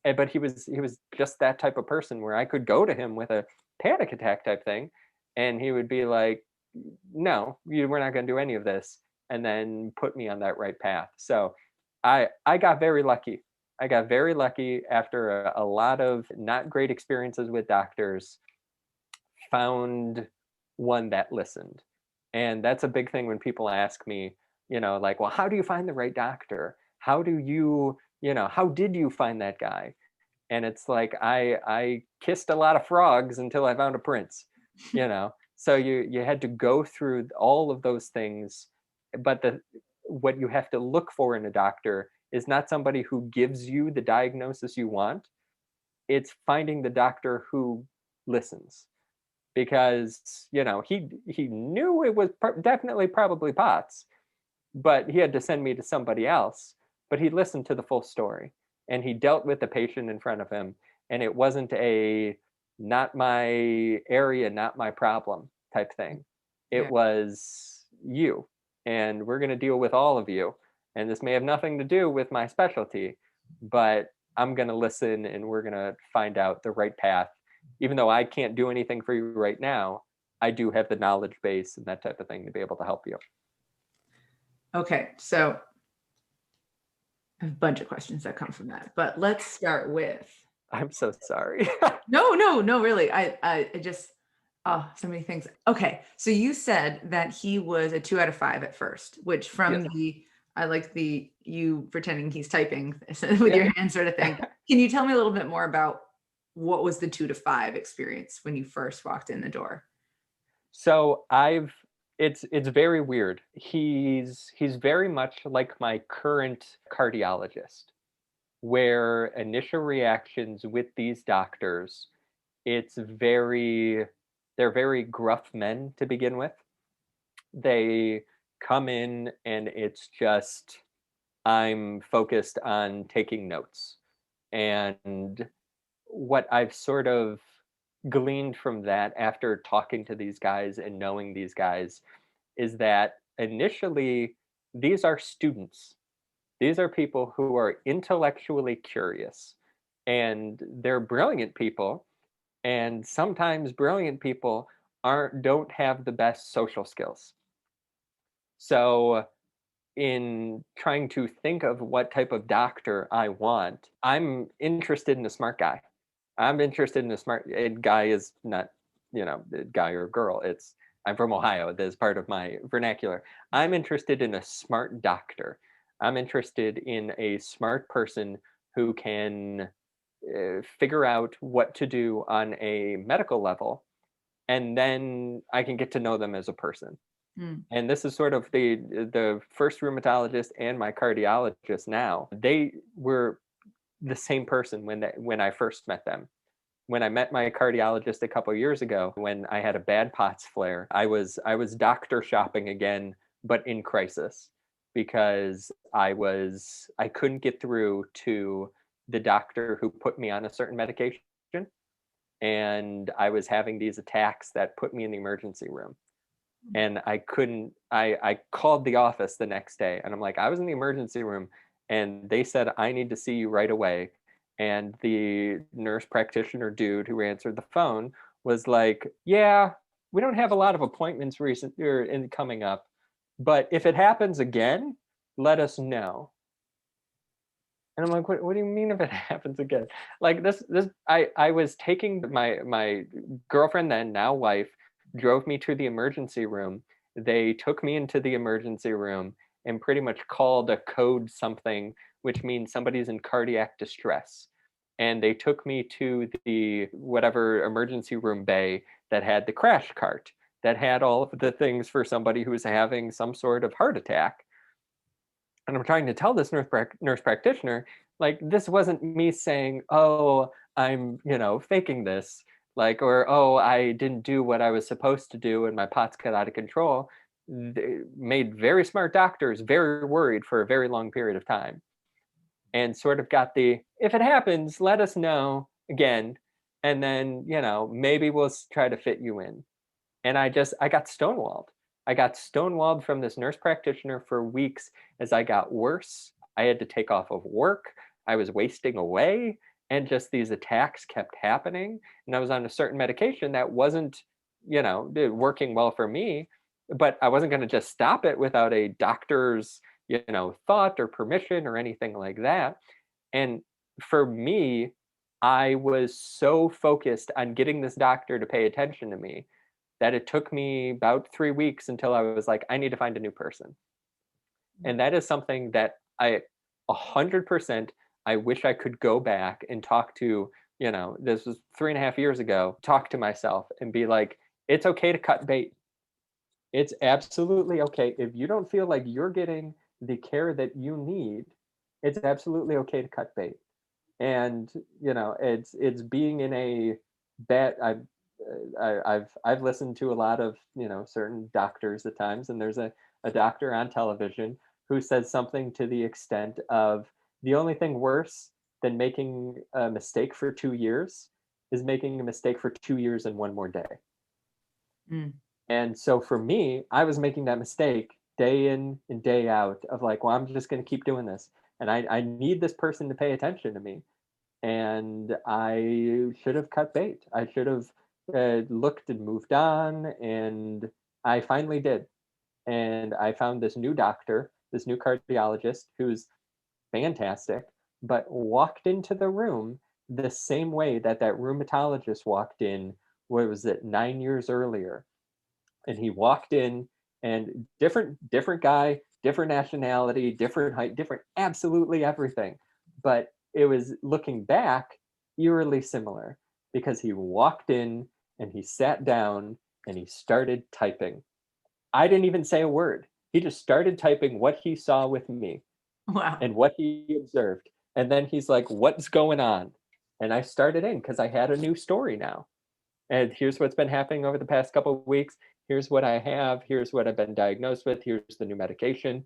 But he was just that type of person where I could go to him with a panic attack type thing, and he would be like, no, we're not going to do any of this, and then put me on that right path. So I got very lucky. I got very lucky after a lot of not great experiences with doctors, found one that listened. And that's a big thing when people ask me, well, how do you find the right doctor? How do you, how did you find that guy? And it's like, I kissed a lot of frogs until I found a prince, So you had to go through all of those things. But what you have to look for in a doctor is not somebody who gives you the diagnosis you want. It's finding the doctor who listens. Because he knew it was definitely probably POTS, but he had to send me to somebody else. But he listened to the full story, and he dealt with the patient in front of him, and it wasn't a not my area, not my problem type thing. It was you, and we're going to deal with all of you, and this may have nothing to do with my specialty, but I'm going to listen, and we're going to find out the right path. Even though I can't do anything for you right now, I do have the knowledge base and that type of thing to be able to help you. Okay, so I have a bunch of questions that come from that, but let's start with. I'm so sorry. No, really. I just, so many things. Okay, so you said that he was a 2 out of 5 at first, which from I like you pretending he's typing with your hand sort of thing. Can you tell me a little bit more about what was the 2 to 5 experience when you first walked in the door? So it's very weird. He's very much like my current cardiologist, where initial reactions with these doctors, they're very gruff men to begin with. They come in and it's just, I'm focused on taking notes. And what I've sort of gleaned from that after talking to these guys and knowing these guys is that initially these are students. These are people who are intellectually curious, and they're brilliant people. And sometimes brilliant people don't have the best social skills. So in trying to think of what type of doctor I want, I'm interested in a smart guy. I'm interested in a smart guy is not, guy or girl. I'm from Ohio. That's part of my vernacular. I'm interested in a smart doctor. I'm interested in a smart person who can figure out what to do on a medical level, and then I can get to know them as a person. Mm. And this is sort of the first rheumatologist and my cardiologist now. They were the same person when I first met them. When I met my cardiologist a couple years ago, when I had a bad POTS flare, I was doctor shopping again, but in crisis, because I couldn't get through to the doctor who put me on a certain medication, and I was having these attacks that put me in the emergency room. And I called the office the next day, and I'm like, I was in the emergency room and they said, I need to see you right away. And the nurse practitioner dude who answered the phone was like, yeah, we don't have a lot of appointments coming up, but if it happens again, let us know. And I'm like, what do you mean if it happens again? Like I was taking my girlfriend then, now wife, drove me to the emergency room. They took me into the emergency room and pretty much called a code something, which means somebody's in cardiac distress. And they took me to the whatever emergency room bay that had the crash cart, that had all of the things for somebody who was having some sort of heart attack. And I'm trying to tell this nurse practitioner, like, this wasn't me saying, oh, I'm, faking this, like, or, oh, I didn't do what I was supposed to do and my POTS got out of control. They made very smart doctors very worried for a very long period of time, and sort of got if it happens, let us know again. And then, maybe we'll try to fit you in. And I got stonewalled. I got stonewalled from this nurse practitioner for weeks. As I got worse, I had to take off of work. I was wasting away, and just these attacks kept happening. And I was on a certain medication that wasn't, working well for me, but I wasn't going to just stop it without a doctor's, thought or permission or anything like that. And for me, I was so focused on getting this doctor to pay attention to me that it took me about 3 weeks until I was like, I need to find a new person. And that is something that 100%, I wish I could go back and talk to, this was 3.5 years ago, talk to myself and be like, it's okay to cut bait. It's absolutely okay. If you don't feel like you're getting the care that you need, it's absolutely okay to cut bait. And, it's being in a bad, I've listened to a lot of certain doctors at times, and there's a doctor on television who says something to the extent of, the only thing worse than making a mistake for 2 years is making a mistake for 2 years and one more day. Mm. And so for me, I was making that mistake day in and day out of like, well, I'm just going to keep doing this, and I need this person to pay attention to me. And I should have cut bait. I should have looked and moved on, and I finally did. And I found this new doctor, this new cardiologist, who's fantastic, but walked into the room the same way that rheumatologist walked in, what was it, 9 years earlier. And he walked in, and different guy, different nationality, different height, different absolutely everything. But it was, looking back, eerily similar, because he walked in and he sat down and he started typing. I didn't even say a word. He just started typing what he saw with me Wow. and what he observed. And then he's like, what's going on? And I started in because I had a new story now. And here's what's been happening over the past couple of weeks. Here's what I have. Here's what I've been diagnosed with. Here's the new medication.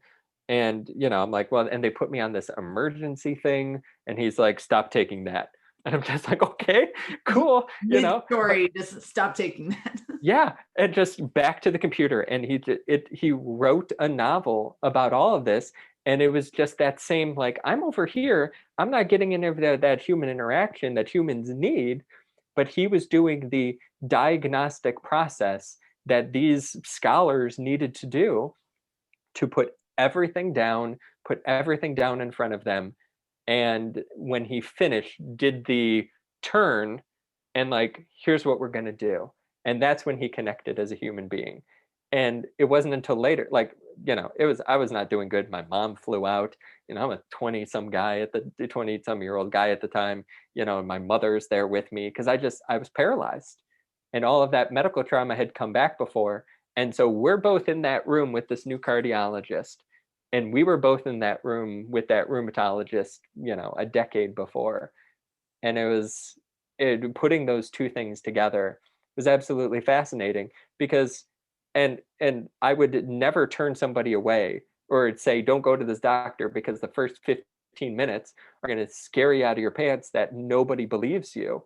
And, I'm like, well, and they put me on this emergency thing. And he's like, stop taking that. And I'm just like, okay, cool. Mid-story, just stop taking that. Yeah, and just back to the computer. And he wrote a novel about all of this. And it was just that same, like, I'm over here, I'm not getting any of that human interaction that humans need, but he was doing the diagnostic process that these scholars needed to do to put everything down, in front of them. And when he finished, did the turn and like, here's what we're going to do. And that's when he connected as a human being. And it wasn't until later, like, I was not doing good. My mom flew out, I'm a 20 some guy at the 20 some year old guy at the time, and my mother's there with me because I was paralyzed and all of that medical trauma had come back before. And so we're both in that room with this new cardiologist. And we were both in that room with that rheumatologist, a decade before. And putting those two things together was absolutely fascinating because, and I would never turn somebody away or say, don't go to this doctor because the first 15 minutes are going to scare you out of your pants that nobody believes you.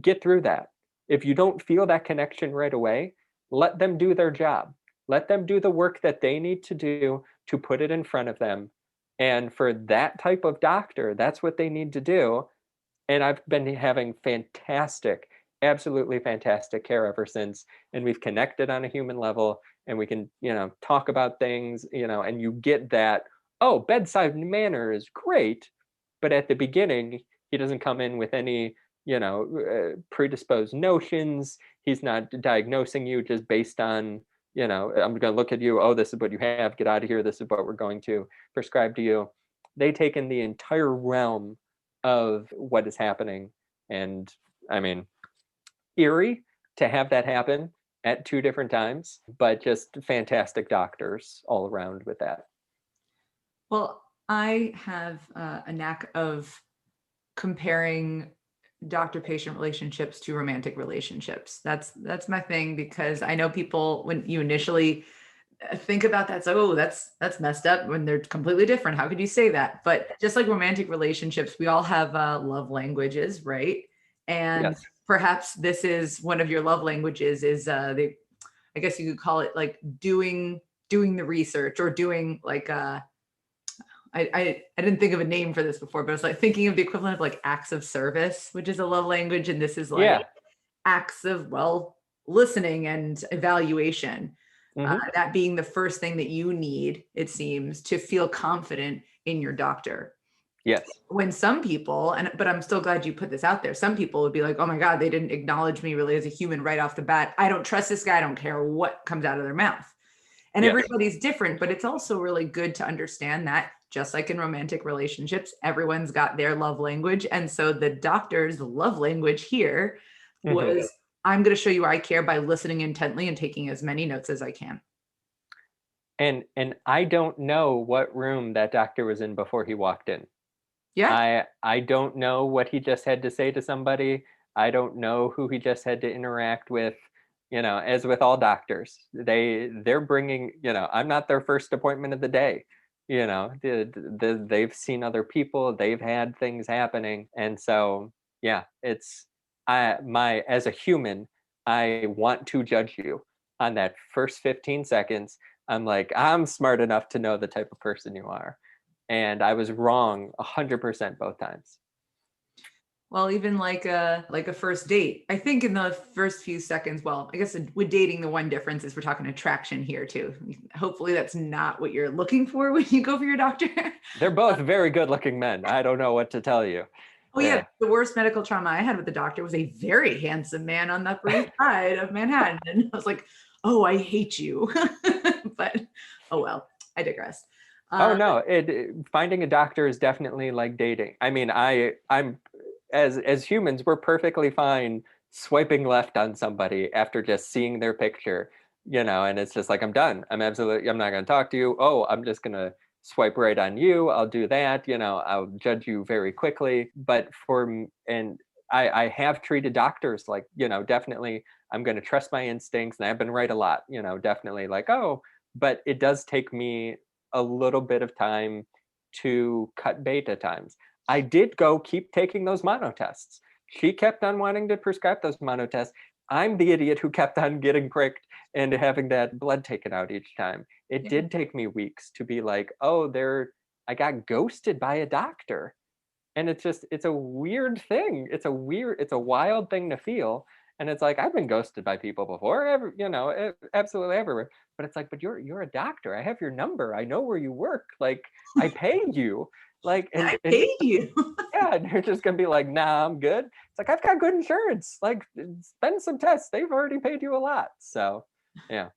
Get through that. If you don't feel that connection right away, let them do their job. Let them do the work that they need to do to put it in front of them. And for that type of doctor, that's what they need to do. And I've been having fantastic, absolutely fantastic care ever since. And we've connected on a human level and we can, talk about things, and you get that, oh, bedside manner is great. But at the beginning, he doesn't come in with any, predisposed notions. He's not diagnosing you just based on, I'm going to look at you. Oh, this is what you have. Get out of here. This is what we're going to prescribe to you. They take in the entire realm of what is happening. And I mean, eerie to have that happen at two different times, but just fantastic doctors all around with that. Well, I have a knack of comparing doctor-patient relationships to romantic relationships. That's my thing, because I know people, when you initially think about that, so, oh, that's messed up when they're completely different. How could you say that? But just like romantic relationships, we all have love languages, right? And Yes. perhaps this is one of your love languages is I guess you could call it like doing the research, or doing like I didn't think of a name for this before, but it's like thinking of the equivalent of like acts of service, which is a love language. And this is like acts of, well, listening and evaluation. That being the first thing that you need, it seems, to feel confident in your doctor. Yes. When some people, but I'm still glad you put this out there, some people would be like, oh my God, they didn't acknowledge me really as a human right off the bat. I don't trust this guy. I don't care what comes out of their mouth. And everybody's different, but it's also really good to understand that, just like in romantic relationships, everyone's got their love language. And so the doctor's love language here was, I'm going to show you I care by listening intently and taking as many notes as I can. And I don't know what room that doctor was in before he walked in. Yeah. I don't know what he just had to say to somebody. I don't know who he just had to interact with. As with all doctors, they're bringing, I'm not their first appointment of the day. They've seen other people, they've had things happening. And so, yeah, it's, as a human, I want to judge you on that first 15 seconds. I'm like, I'm smart enough to know the type of person you are. And I was wrong 100% both times. Well, even like a first date, I think in the first few seconds, well, I guess with dating, the one difference is we're talking attraction here too. Hopefully that's not what you're looking for when you go for your doctor. They're both very good looking men. I don't know what to tell you. Oh yeah. The worst medical trauma I had with the doctor was a very handsome man on the Upper East Side of Manhattan. And I was like, oh, I hate you. But oh well, I digress. Oh no, finding a doctor is definitely like dating. I mean, I'm as humans, we're perfectly fine swiping left on somebody after just seeing their picture, and it's just like, I'm done. I'm not going to talk to you. Oh, I'm just going to swipe right on you. I'll do that. I'll judge you very quickly. But I have treated doctors like, definitely I'm going to trust my instincts, and I've been right a lot, definitely like, oh, but it does take me a little bit of time to cut bait at times. I did keep taking those mono tests. She kept on wanting to prescribe those mono tests. I'm the idiot who kept on getting pricked and having that blood taken out each time. It did take me weeks to be like, oh, I got ghosted by a doctor. And it's a weird thing. It's a wild thing to feel. And it's like, I've been ghosted by people before, absolutely everywhere. But it's like, but you're a doctor. I have your number. I know where you work. Like, I paid you. Like, I paid you. yeah, and you're just gonna be like, nah, I'm good. It's like, I've got good insurance. Like, spend some tests. They've already paid you a lot. So, yeah.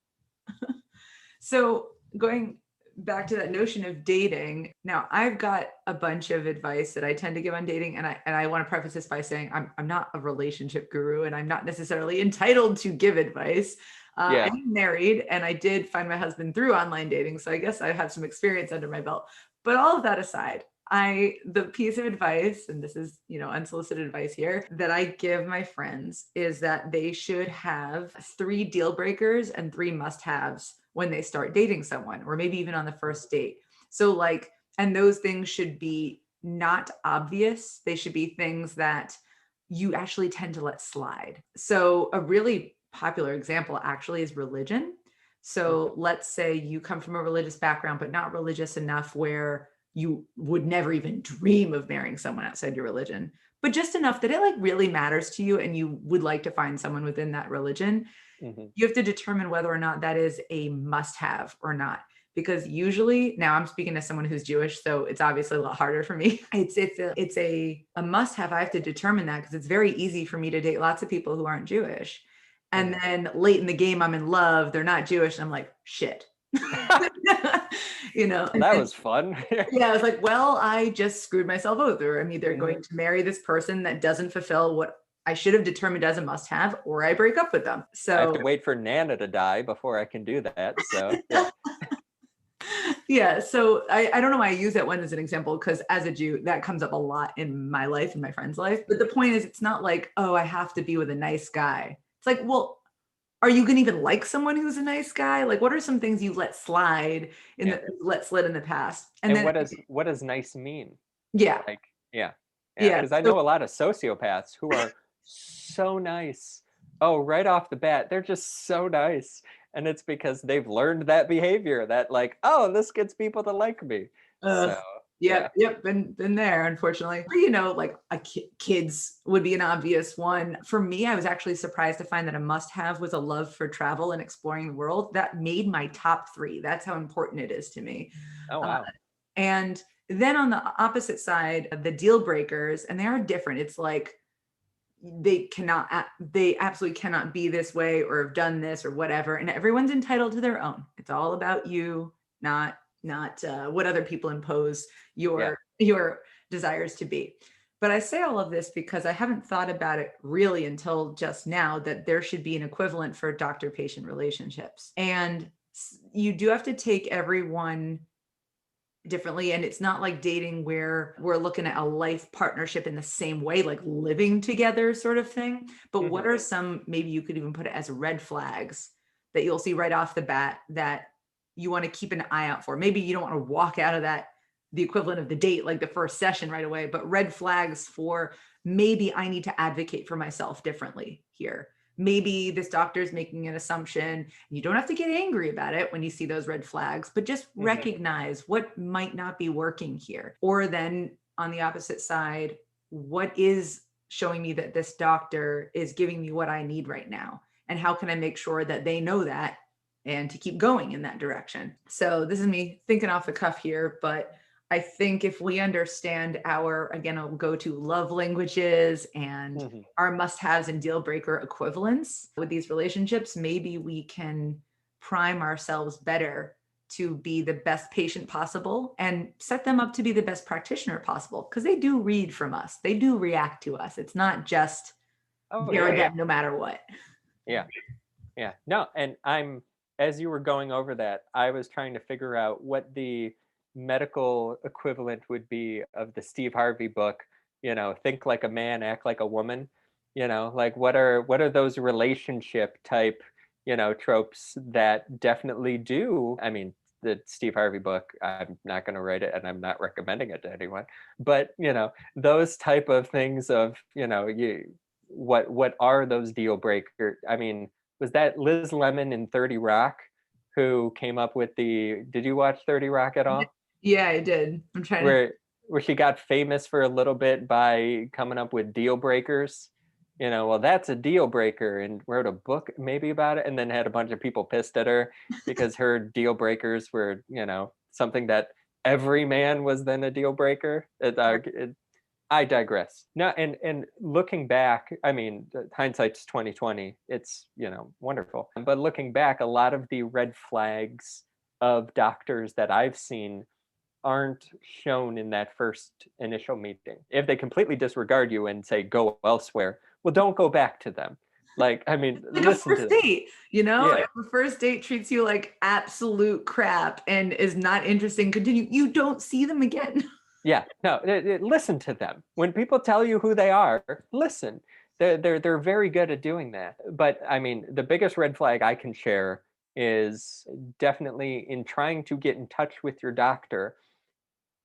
So going back to that notion of dating, now I've got a bunch of advice that I tend to give on dating, and I want to preface this by saying I'm not a relationship guru, and I'm not necessarily entitled to give advice. I'm married, and I did find my husband through online dating, so I guess I have some experience under my belt. But all of that aside, the piece of advice, and this is, unsolicited advice here, that I give my friends is that they should have 3 deal breakers and 3 must-haves when they start dating someone, or maybe even on the first date. So and those things should be not obvious. They should be things that you actually tend to let slide. So a really popular example actually is religion. So let's say you come from a religious background, but not religious enough where you would never even dream of marrying someone outside your religion, but just enough that it really matters to you and you would like to find someone within that religion. You have to determine whether or not that is a must-have or not. Because usually, now I'm speaking to someone who's Jewish, so it's obviously a lot harder for me. It's a must-have. I have to determine that because it's very easy for me to date lots of people who aren't Jewish. And then late in the game, I'm in love. They're not Jewish. And I'm like, shit. That was fun. Yeah, I was like, well, I just screwed myself over. I'm either going to marry this person that doesn't fulfill what I should have determined as a must-have, or I break up with them. So I have to wait for Nana to die before I can do that. So yeah. So I don't know why I use that one as an example, because as a Jew, that comes up a lot in my life and my friend's life. But the point is, it's not like, oh, I have to be with a nice guy. It's like, well, are you going to even like someone who's a nice guy? Like, what are some things you let slide in the past? And then what does nice mean? Yeah. Because I know a lot of sociopaths who are so nice. Oh, right off the bat, they're just so nice. And it's because they've learned that behavior that oh, this gets people to like me. Yep. Been there, unfortunately. Kids would be an obvious one. For me, I was actually surprised to find that a must-have was a love for travel and exploring the world. That made my top 3. That's how important it is to me. Oh, wow. And then on the opposite side, the deal breakers, and they are different. It's like they absolutely cannot be this way or have done this or whatever. And everyone's entitled to their own. It's all about you, not what other people impose your desires to be. But I say all of this because I haven't thought about it really until just now, that there should be an equivalent for doctor-patient relationships. And you do have to take everyone differently. And it's not like dating where we're looking at a life partnership in the same way, like living together sort of thing. But what are some, maybe you could even put it as red flags that you'll see right off the bat that you want to keep an eye out for? Maybe you don't want to walk out of the equivalent of the date, like the first session right away, but red flags for maybe I need to advocate for myself differently here. Maybe this doctor is making an assumption. You don't have to get angry about it when you see those red flags, but just recognize what might not be working here. Or then on the opposite side, what is showing me that this doctor is giving me what I need right now? And how can I make sure that they know that and to keep going in that direction? So this is me thinking off the cuff here, but I think if we understand again, I'll go to love languages and our must-haves and deal breaker equivalents with these relationships, maybe we can prime ourselves better to be the best patient possible and set them up to be the best practitioner possible, because they do read from us. They do react to us. It's not just they're a dead no matter what. Yeah. No, and as you were going over that, I was trying to figure out what the medical equivalent would be of the Steve Harvey book, think like a man, act like a woman, like what are those relationship type, tropes that definitely do. I mean, the Steve Harvey book. I'm not going to write it, and I'm not recommending it to anyone. But those type of things of what are those deal breaker? I mean, was that Liz Lemon in 30 Rock who came up with the? Did you watch 30 Rock at all? Yeah, I did. I'm trying to. Where she got famous for a little bit by coming up with deal breakers. Well, that's a deal breaker, and wrote a book maybe about it, and then had a bunch of people pissed at her because her deal breakers were, something that every man was then a deal breaker. I digress. No, and looking back, I mean, hindsight's 2020. It's wonderful. But looking back, a lot of the red flags of doctors that I've seen aren't shown in that first initial meeting. If they completely disregard you and say go elsewhere, well, don't go back to them. Like, I mean, like listen a first to date, Yeah. If the first date treats you like absolute crap and is not interesting, continue. You don't see them again. Yeah, no, listen to them. When people tell you who they are, listen. They're very good at doing that. But I mean, the biggest red flag I can share is definitely in trying to get in touch with your doctor.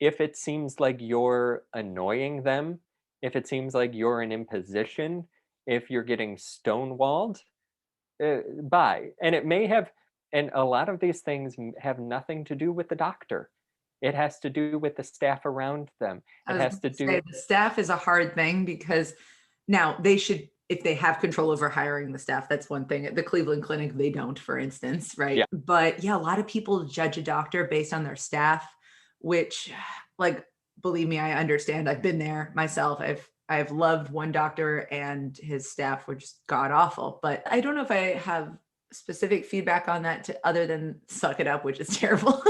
If it seems like you're annoying them, if it seems like you're an imposition, if you're getting stonewalled, bye. And it may have, and a lot of these things have nothing to do with the doctor. It has to do with the staff around them. It has to do. The staff is a hard thing because now they should, if they have control over hiring the staff, that's one thing. At the Cleveland Clinic, they don't, for instance, right? Yeah. But yeah, a lot of people judge a doctor based on their staff, which, like, believe me, I understand. I've been there myself. I've loved one doctor and his staff were just god awful. But I don't know if I have specific feedback on that other than suck it up, which is terrible.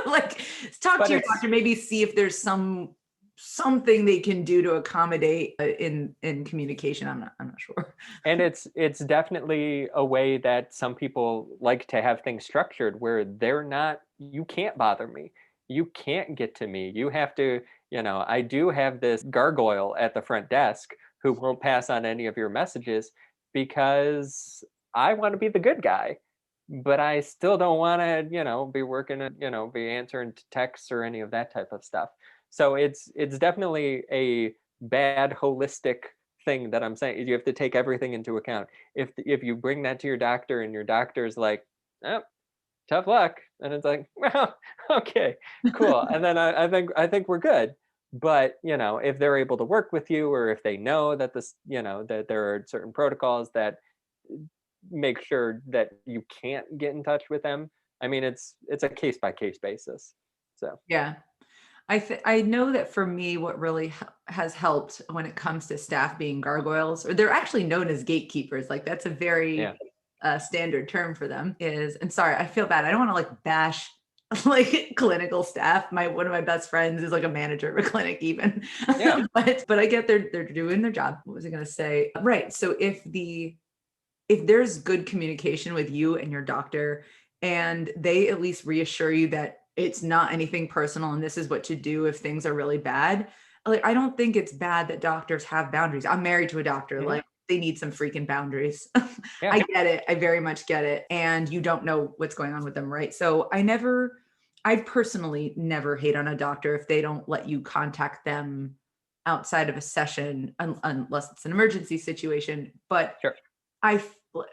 Like, talk to your doctor, maybe see if there's something they can do to accommodate in communication. I'm not sure. And it's definitely a way that some people like to have things structured where you can't bother me. You can't get to me. You have to, I do have this gargoyle at the front desk who won't pass on any of your messages because I want to be the good guy, but I still don't want to, be working at, be answering texts or any of that type of stuff. So it's definitely a bad holistic thing that I'm saying. You have to take everything into account. If you bring that to your doctor and your doctor's like, oh, tough luck, and it's like, well, okay, cool. And then I think we're good. But if they're able to work with you, or if they know that that there are certain protocols that make sure that you can't get in touch with them, I mean, it's a case by case basis. So yeah. I know that for me, what really has helped when it comes to staff being gargoyles, or they're actually known as gatekeepers, like that's a very standard term for them, and sorry, I feel bad. I don't want to like bash like clinical staff. One of my best friends is like a manager of a clinic even. Yeah. but I get they're doing their job. What was I going to say? Right. So if there's good communication with you and your doctor, and they at least reassure you that it's not anything personal and this is what to do if things are really bad. Like, I don't think it's bad that doctors have boundaries. I'm married to a doctor. Mm-hmm. Like, they need some freaking boundaries. Yeah. I get it. I very much get it. And you don't know what's going on with them, right? So I personally never hate on a doctor if they don't let you contact them outside of a session, unless it's an emergency situation. But sure.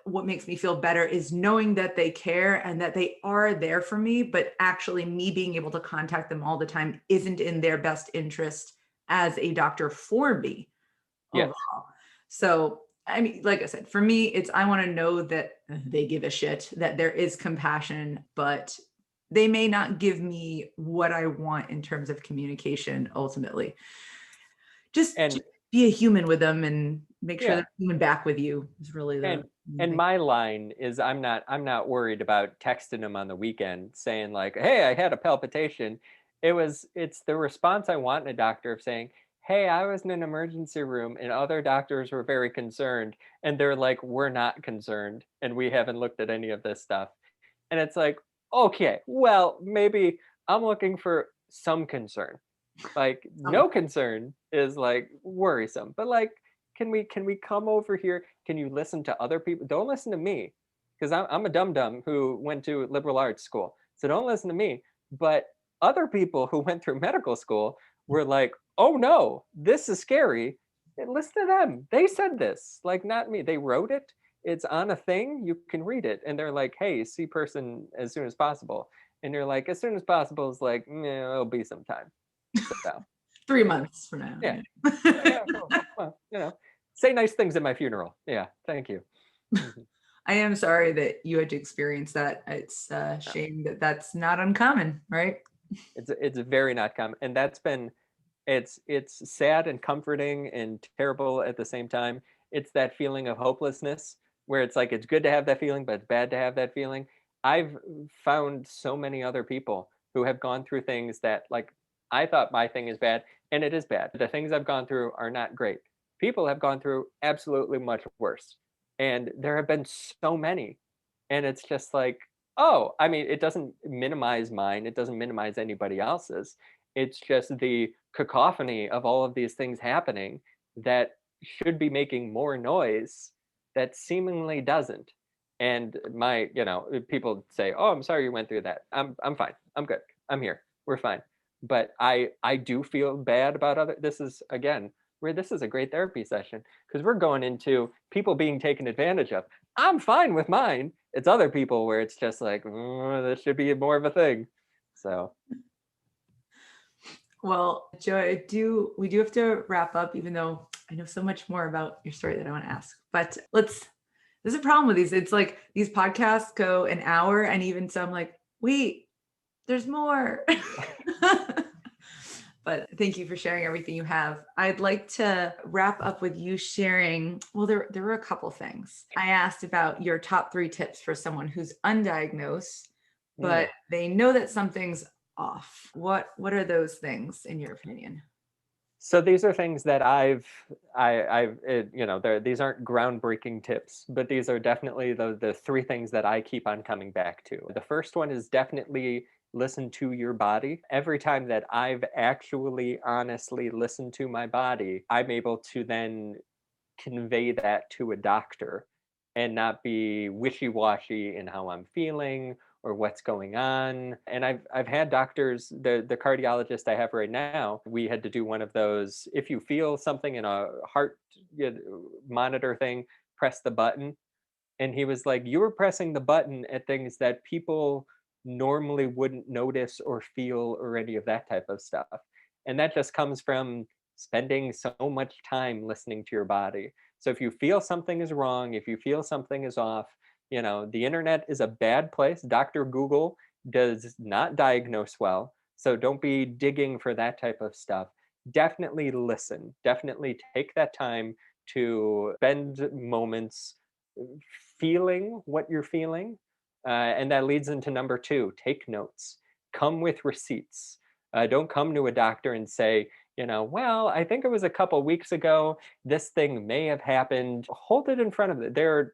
What makes me feel better is knowing that they care and that they are there for me, but actually me being able to contact them all the time isn't in their best interest as a doctor for me. Yes. Overall. So, I mean, like I said, for me, I want to know that they give a shit, that there is compassion, but they may not give me what I want in terms of communication ultimately. Just be a human with them and make sure they're human back with you is really the and my line is I'm not worried about texting them on the weekend saying like, hey, I had a palpitation. It's the response I want in a doctor of saying, hey, I was in an emergency room and other doctors were very concerned, and they're like, we're not concerned and we haven't looked at any of this stuff. And it's like, okay, well, maybe I'm looking for some concern. Like no concern is like worrisome, but like, can we come over here? Can you listen to other people? Don't listen to me, because I'm a dum-dum who went to liberal arts school. So don't listen to me. But other people who went through medical school were like, oh no, this is scary. And listen to them. They said this, like not me. They wrote it. It's on a thing. You can read it. And they're like, hey, see person as soon as possible. And you're like, as soon as possible is like, it'll be some time. So 3 months from now. yeah. Yeah, cool. Well, say nice things at my funeral. Yeah, thank you. I am sorry that you had to experience that. It's a shame that that's not uncommon, right? It's very not common, and that's been it's sad and comforting and terrible at the same time. It's that feeling of hopelessness where it's like it's good to have that feeling, but it's bad to have that feeling. I've found so many other people who have gone through things that like I thought my thing is bad, and it is bad. The things I've gone through are not great. People have gone through absolutely much worse. And there have been so many. And it's just like, oh, I mean, it doesn't minimize mine. It doesn't minimize anybody else's. It's just the cacophony of all of these things happening that should be making more noise that seemingly doesn't. And people say, oh, I'm sorry you went through that. I'm fine. I'm good. I'm here. We're fine. But I do feel bad about this is again where this is a great therapy session because we're going into people being taken advantage of. I'm fine with mine. It's other people where it's just like, this should be more of a thing. So. Well, Joe, we do have to wrap up, even though I know so much more about your story that I want to ask. But there's a problem with these. It's like these podcasts go an hour, and even so, I'm like, wait, there's more. But thank you for sharing everything you have. I'd like to wrap up with you sharing, well, there were a couple things. I asked about your top 3 tips for someone who's undiagnosed, but they know that something's off. What are those things in your opinion? So these are things that these aren't groundbreaking tips, but these are definitely the 3 things that I keep on coming back to. The first one is definitely listen to your body. Every time that I've actually honestly listened to my body, I'm able to then convey that to a doctor and not be wishy-washy in how I'm feeling or what's going on. And I've had doctors, the cardiologist I have right now, we had to do one of those, if you feel something in a heart monitor thing, press the button. And he was like, you were pressing the button at things that people normally wouldn't notice or feel or any of that type of stuff. And that just comes from spending so much time listening to your body. So if you feel something is wrong, if you feel something is off, the internet is a bad place. Dr. Google does not diagnose well. So don't be digging for that type of stuff. Definitely listen. Definitely take that time to spend moments feeling what you're feeling. And that leads into number 2, take notes. Come with receipts. Don't come to a doctor and say, well, I think it was a couple weeks ago, this thing may have happened. Hold it in front of them.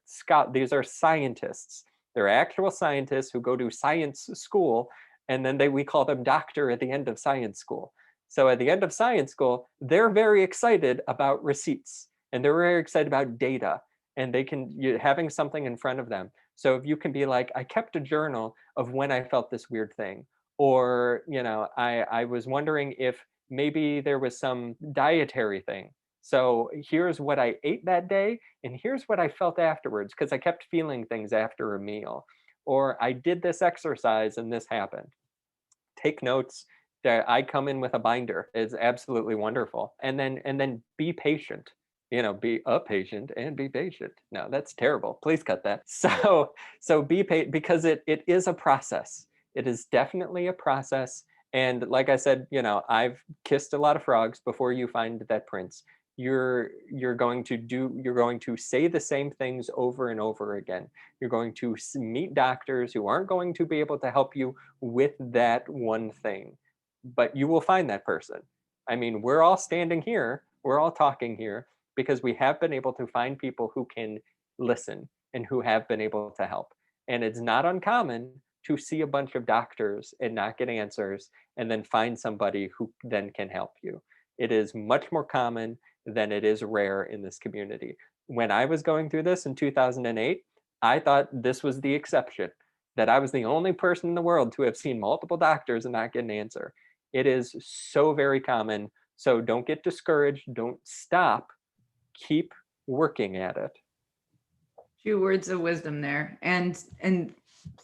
These are scientists. They're actual scientists who go to science school, and then we call them doctor at the end of science school. So at the end of science school, they're very excited about receipts, and they're very excited about data, and having something in front of them. So if you can be like, I kept a journal of when I felt this weird thing, or, I was wondering if maybe there was some dietary thing. So here's what I ate that day, and here's what I felt afterwards, because I kept feeling things after a meal. Or I did this exercise and this happened. Take notes. I come in with a binder. It's absolutely wonderful. And then be patient. Be a patient and be patient. No, that's terrible. Please cut that. So be patient, because it is a process. It is definitely a process. And like I said, I've kissed a lot of frogs before you find that prince. You're going to say the same things over and over again. You're going to meet doctors who aren't going to be able to help you with that one thing, but you will find that person. I mean, we're all standing here, we're all talking here because we have been able to find people who can listen and who have been able to help. And it's not uncommon to see a bunch of doctors and not get answers and then find somebody who then can help you. It is much more common than it is rare in this community. When I was going through this in 2008, I thought this was the exception. that I was the only person in the world to have seen multiple doctors and not get an answer. It is so very common. So don't get discouraged. Don't stop. Keep working at it. Few words of wisdom there. And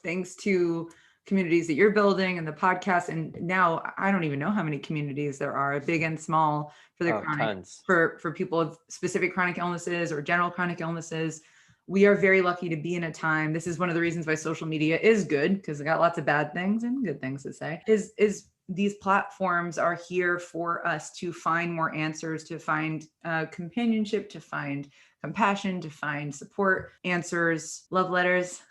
thanks to communities that you're building and the podcast. And now I don't even know how many communities there are, big and small, for the chronic, Tons. for people with specific chronic illnesses or general chronic illnesses. We are very lucky to be in a time. This is one of the reasons why social media is good, because it got lots of bad things and good things to say, is these platforms are here for us to find more answers, to find companionship, to find compassion, to find support, answers, love letters.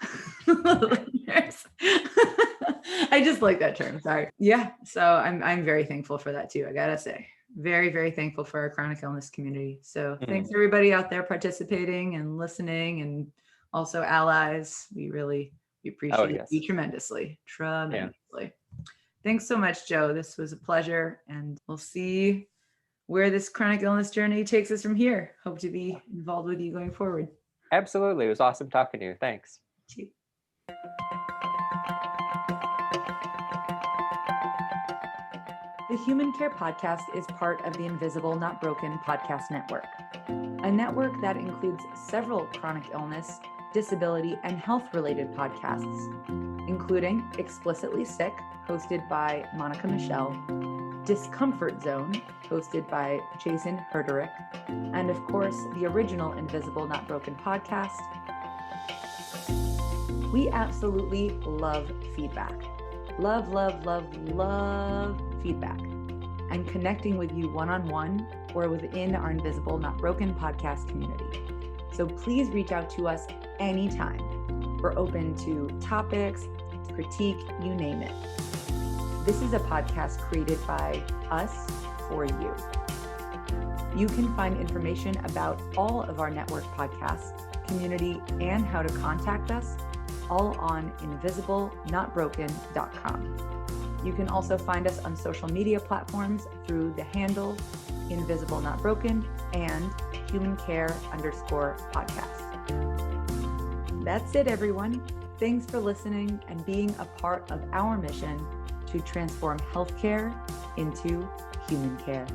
I just like that term. Sorry. Yeah. So I'm very thankful for that too. I gotta say, very, very thankful for our chronic illness community. So thanks everybody out there participating and listening, and also allies. We appreciate you tremendously. Thanks so much, Joe. This was a pleasure, and we'll see where this chronic illness journey takes us from here. Hope to be involved with you going forward. Absolutely. It was awesome talking to you. Thanks. The Human Care Podcast is part of the Invisible Not Broken podcast network, a network that includes several chronic illness, disability, and health-related podcasts, including Explicitly Sick, hosted by Monica Michelle, Discomfort Zone, hosted by Jason Herderick, and of course, the original Invisible Not Broken podcast. We absolutely love feedback. Love feedback. And connecting with you one-on-one or within our Invisible Not Broken podcast community. So please reach out to us anytime. We're open to topics, critique, you name it. This is a podcast created by us for you. You can find information about all of our network podcasts, community, and how to contact us all on invisiblenotbroken.com. You can also find us on social media platforms through the handle Invisible Not Broken and humancare_podcast. That's it, everyone. Thanks for listening and being a part of our mission to transform healthcare into human care.